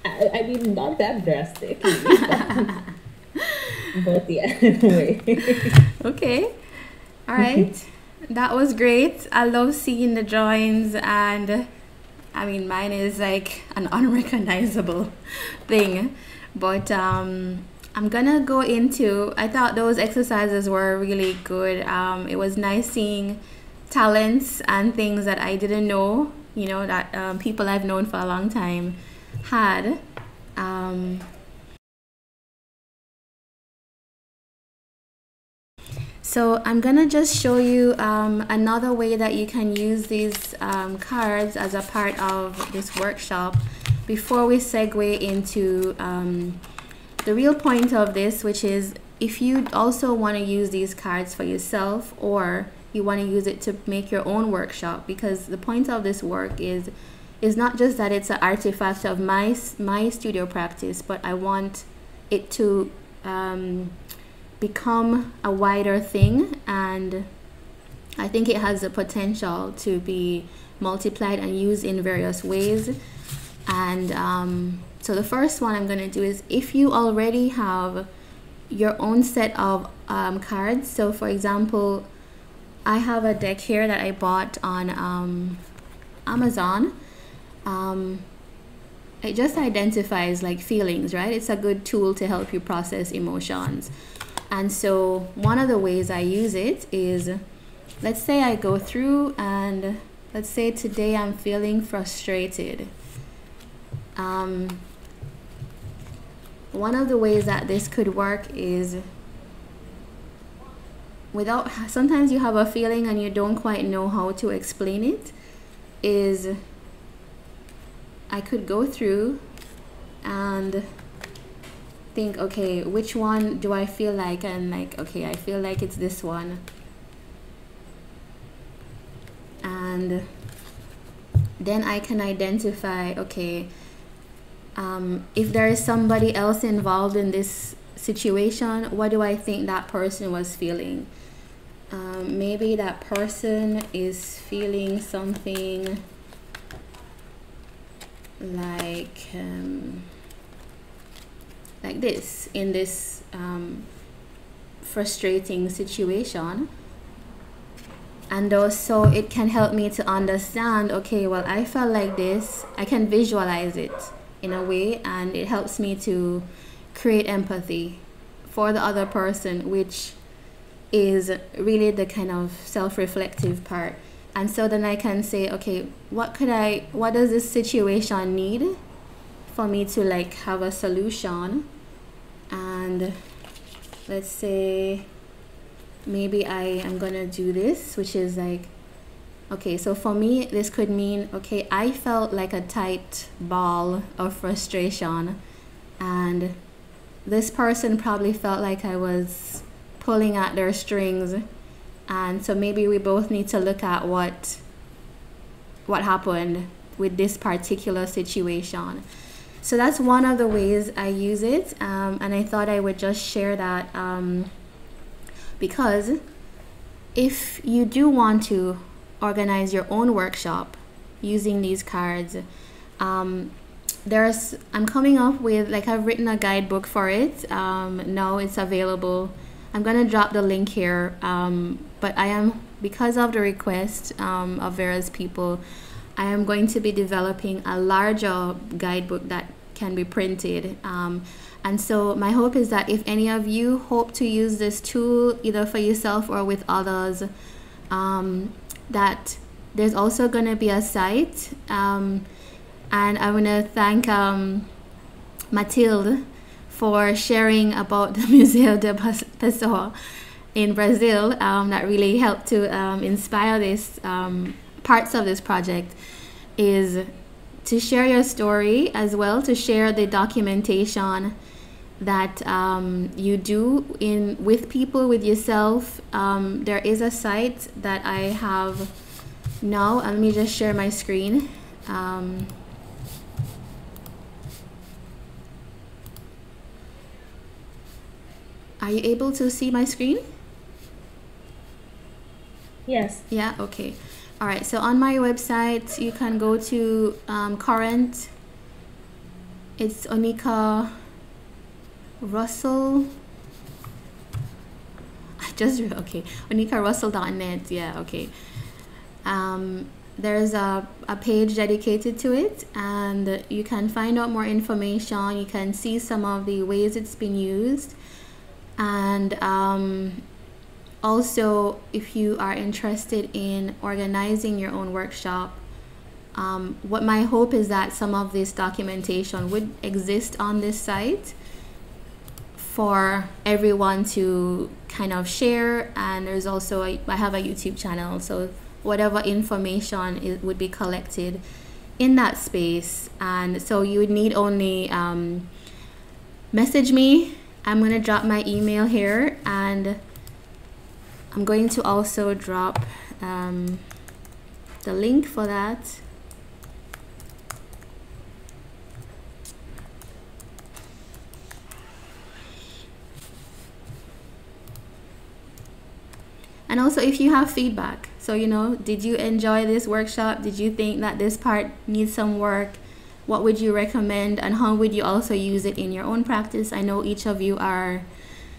I mean, not that drastic, but yeah, anyway. Okay. All right. That was great. I love seeing the drawings, and I mean, mine is like an unrecognizable thing, but I'm gonna go into, I thought those exercises were really good. It was nice seeing talents and things that I didn't know, that people I've known for a long time had. So I'm gonna just show you another way that you can use these cards as a part of this workshop before we segue into the real point of this, which is if you also want to use these cards for yourself, or you want to use it to make your own workshop, because the point of this work is not just that it's an artifact of my studio practice, but I want it to become a wider thing, and I think it has the potential to be multiplied and used in various ways. And so the first one I'm going to do is, if you already have your own set of cards, so for example, I have a deck here that I bought on Amazon. It just identifies like feelings, right? It's a good tool to help you process emotions. And so one of the ways I use it is, let's say I go through and let's say today I'm feeling frustrated. one of the ways that this could work is sometimes you have a feeling and you don't quite know how to explain it, is I could go through and think, okay, which one do I feel like, and like, okay, I feel like it's this one, and then I can identify, okay, if there is somebody else involved in this situation, what do I think that person was feeling? Maybe that person is feeling something like this, in this frustrating situation. And also it can help me to understand, okay, well, I felt like this. I can visualize it in a way, and it helps me to create empathy for the other person, which is really the kind of self-reflective part. And so then I can say, okay, what does this situation need for me to like have a solution? And let's say maybe I am gonna do this, which is like, okay, so for me this could mean, okay, I felt like a tight ball of frustration, and this person probably felt like I was pulling at their strings, and so maybe we both need to look at what happened with this particular situation. So that's one of the ways I use it, and I thought I would just share that because if you do want to organize your own workshop using these cards, I'm coming up with, like, I've written a guidebook for it. Now it's available. I'm gonna drop the link here, but because of the request of various people, I am going to be developing a larger guidebook that can be printed. And so my hope is that if any of you hope to use this tool either for yourself or with others, that there's also going to be a site. And I want to thank Matilde for sharing about the Museu de Pessoa in Brazil. That really helped to inspire this parts of this project, is to share your story as well, to share the documentation that you do with people, with yourself. There is a site that I have now. Let me just share my screen. Are you able to see my screen? Yes. Yeah, okay. All right, so on my website, you can go to current. It's Oneika Russell. Okay, OneikaRussell.net. Yeah, okay. There's a page dedicated to it, and you can find out more information. You can see some of the ways it's been used. And also, if you are interested in organizing your own workshop, what my hope is that some of this documentation would exist on this site for everyone to kind of share. And there's also, I have a YouTube channel, so whatever information would be collected in that space. And so you would need only message me. I'm going to drop my email here, and I'm going to also drop the link for that. And also, if you have feedback, so did you enjoy this workshop? Did you think that this part needs some work? What would you recommend, and how would you also use it in your own practice? I know each of you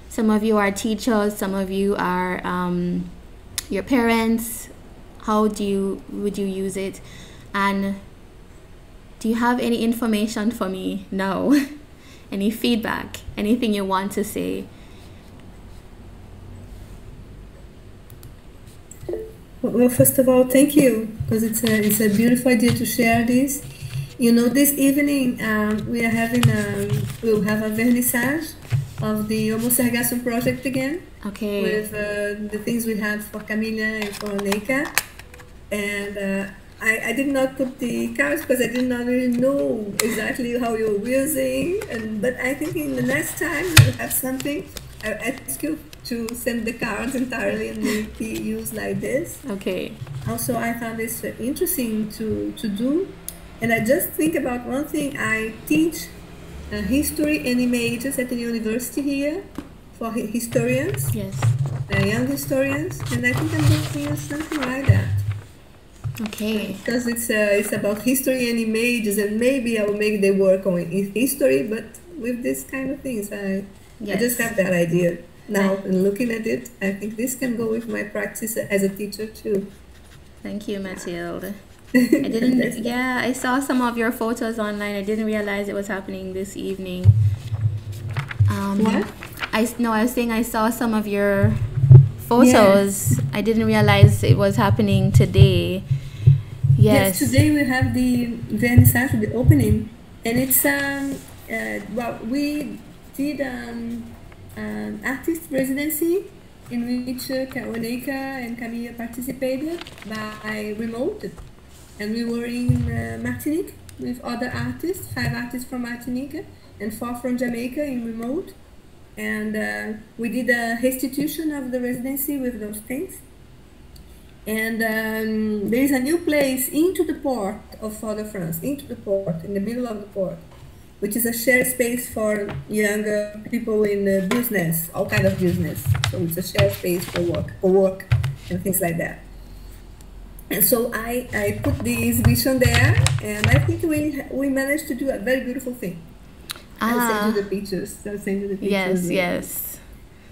some of you are teachers, some of you are your parents. How would you use it? And do you have any information for me? No. Any feedback? Anything you want to say? Well, first of all, thank you, because it's a beautiful idea to share this. You know, this evening we are having we'll have a vernissage of the Homo Sargassum project again. Okay. With the things we have for Camila and for Oneika. And I did not put the cards because I did not really know exactly how you're using. But I think in the next time we'll have something. I ask you to send the cards entirely and maybe use like this. Okay. Also, I found this interesting to do. And I just think about one thing. I teach history and images at the university here for historians. Yes. Young historians. And I think I'm going to use something like that. Okay. Because it's about history and images, and maybe I will make the work on history, but with this kind of things. I just have that idea now, and looking at it, I think this can go with my practice as a teacher too. Thank you, Mathilde. I didn't. Yeah, I saw some of your photos online. I didn't realize it was happening this evening. What? I was saying I saw some of your photos. Yes. I didn't realize it was happening today. Yes, today we have the vernissage, the opening, and it's well, we did artist residency in which Oneika and Camilla participated by remote, and we were in Martinique with other artists, 5 artists from Martinique and 4 from Jamaica in remote, and we did a restitution of the residency with those things. And there is a new place into the port of Fort-de-France, into the port, in the middle of the port, which is a shared space for younger people in business, all kind of business. So it's a shared space for work and things like that. And so I put the exhibition there, and I think we managed to do a very beautiful thing. I'll send you the pictures. Yes.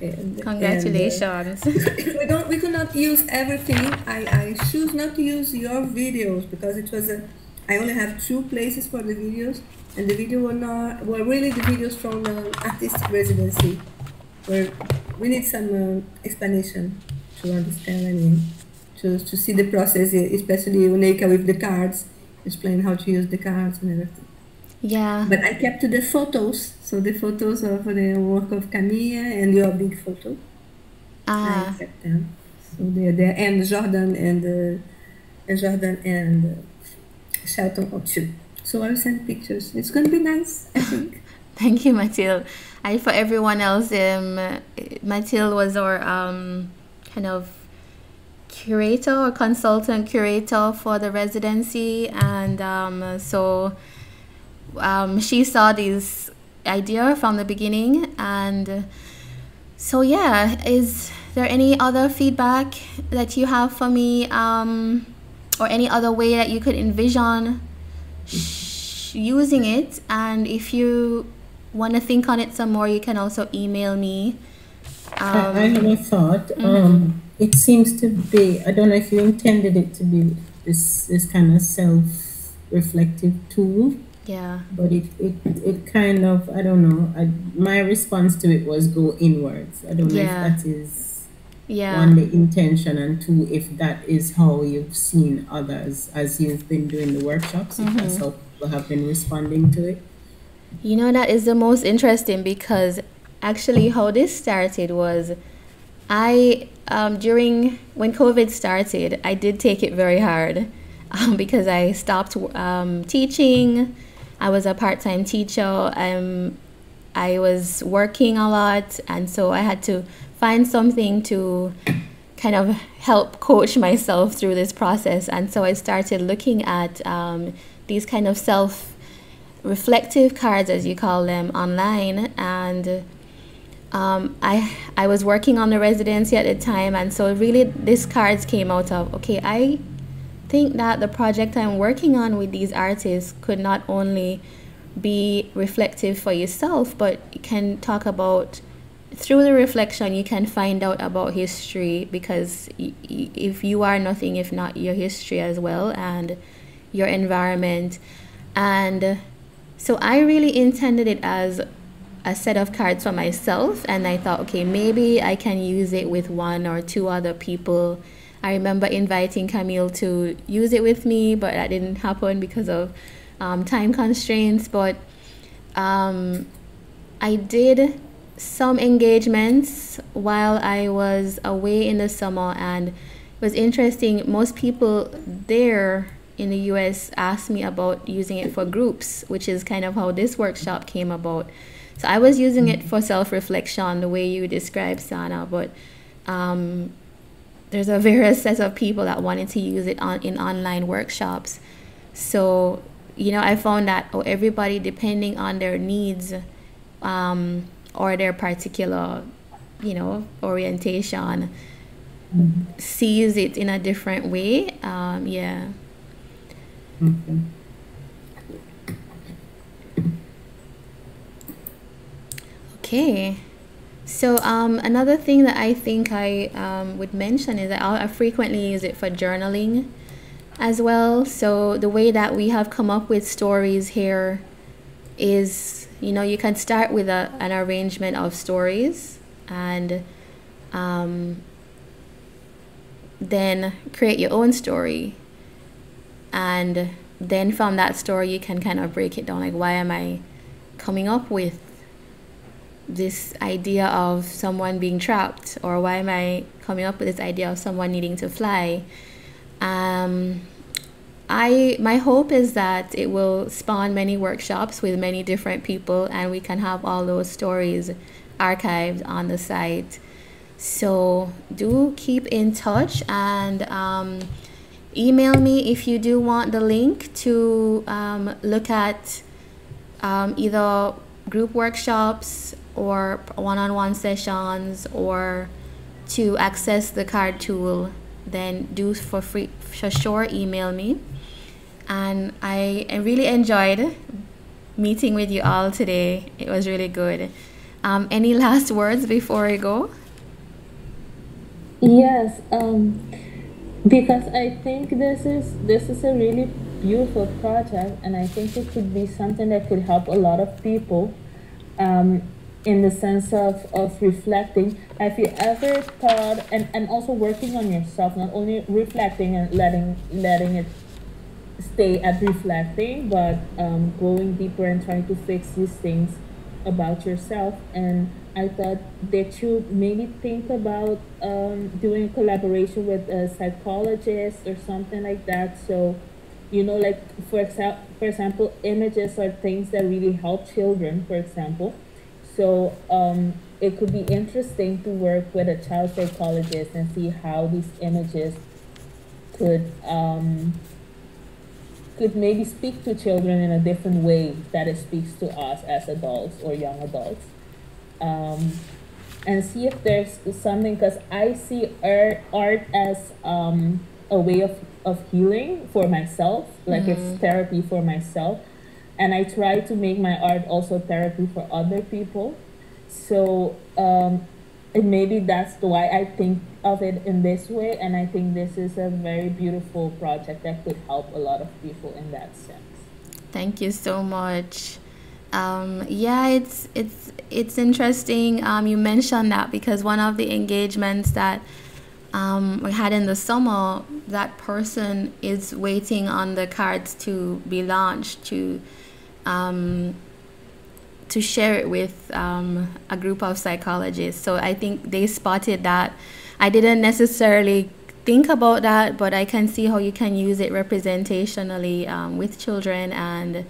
And, congratulations. We could not use everything. I choose not to use your videos because it was I only have 2 places for the videos, and the video were really the videos from artistic residency, where we need some explanation to understand. I mean, to see the process, especially Oneika with the cards, explain how to use the cards and everything. Yeah. But I kept the photos, so the photos of the work of Camilla and your big photo. I kept them. So they're there, and Jordan and Shelton too. So I'll send pictures. It's going to be nice, I think. Thank you, Mathilde. For everyone else, Mathilde was our kind of curator or consultant curator for the residency, and so she saw this idea from the beginning, and so yeah. Is there any other feedback that you have for me, or any other way that you could envision using it? And if you want to think on it some more, you can also email me. I have a thought. It seems to be, I don't know if you intended it to be this kind of self-reflective tool. Yeah. But it kind of, I don't know, my response to it was go inwards. I don't know if that is one, the intention, and 2, if that is how you've seen others as you've been doing the workshops, if that's how people have been responding to it. You know, that is the most interesting, because actually how this started was during when COVID started, I did take it very hard because I stopped teaching. I was a part-time teacher. I was working a lot, and so I had to find something to kind of help coach myself through this process. And so I started looking at these kind of self-reflective cards, as you call them, online. And I was working on the residency at the time, and so really these cards came out of, okay, I think that the project I'm working on with these artists could not only be reflective for yourself, but you can talk about, through the reflection, you can find out about history, because if you are nothing if not your history as well, and your environment. And so I really intended it as a set of cards for myself, and I thought, okay, maybe I can use it with 1 or 2 other people. I remember inviting Camille to use it with me, but that didn't happen because of time constraints, but I did some engagements while I was away in the summer, and it was interesting. Most people there in the US asked me about using it for groups, which is kind of how this workshop came about. So I was using it for self-reflection, the way you described, Sana, but there's a various set of people that wanted to use it in online workshops. So, I found that everybody, depending on their needs or their particular, orientation, sees it in a different way. Yeah. Okay. Okay. So another thing that I think I would mention is that I frequently use it for journaling as well. So the way that we have come up with stories here is, you can start with an arrangement of stories, and then create your own story. And then from that story, you can kind of break it down. Like, why am I coming up with this idea of someone being trapped? Or why am I coming up with this idea of someone needing to fly? My hope is that it will spawn many workshops with many different people, and we can have all those stories archived on the site. So do keep in touch, and email me if you do want the link to look at either group workshops or one-on-one sessions, or to access the card tool. Then do for sure email me. And I really enjoyed meeting with you all today. It was really good. Any last words before I go? Yes, because I think this is a really beautiful project, and I think it could be something that could help a lot of people, in the sense of reflecting. Have you ever thought, and also working on yourself, not only reflecting and letting it stay at reflecting, but going deeper and trying to fix these things about yourself? And I thought that you maybe think about doing a collaboration with a psychologist or something like that. So, like for example, images are things that really help children, for example. So it could be interesting to work with a child psychologist and see how these images could maybe speak to children in a different way that it speaks to us as adults or young adults. And see if there's something, because I see art as a way of healing for myself, like it's therapy for myself. And I try to make my art also therapy for other people. So and maybe that's why I think of it in this way. And I think this is a very beautiful project that could help a lot of people in that sense. Thank you so much. Yeah, it's interesting. You mentioned that, because one of the engagements that we had in the summer, that person is waiting on the cards to be launched to share it with a group of psychologists. So I think they spotted that. I didn't necessarily think about that, but I can see how you can use it representationally with children. And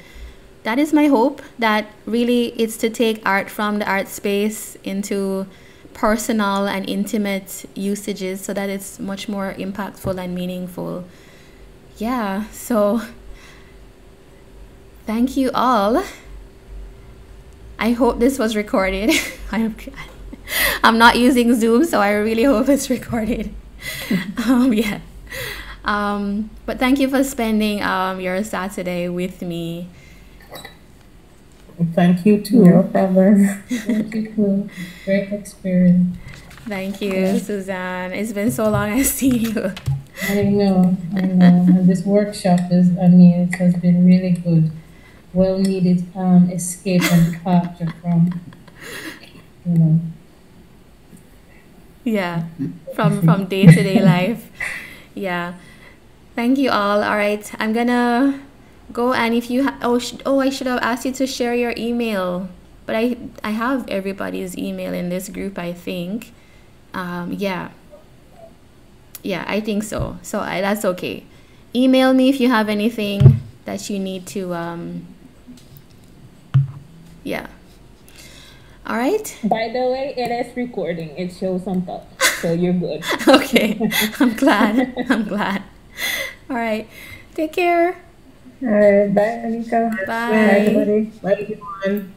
that is my hope, that really it's to take art from the art space into personal and intimate usages, so that it's much more impactful and meaningful. Yeah, so thank you all. I hope this was recorded. I'm not using Zoom, so I really hope it's recorded. Yeah. But thank you for spending your Saturday with me. Thank you too. No problem. Thank you too. Great experience. Thank you, Suzanne. It's been so long I've seen you. I know. And this workshop it has been really good. Well needed escape and departure from, Yeah, from day-to-day life. Yeah. Thank you all. All right, I'm gonna go, and if you I should have asked you to share your email, but I have everybody's email in this group, I think. Yeah, I think so. So that's okay. Email me if you have anything that you need to yeah. All right. By the way, it is recording. It shows on top, so you're good. Okay. I'm glad. I'm glad. All right. Take care. All right. Bye, Oneika. Bye. Bye, everybody. Bye, everyone.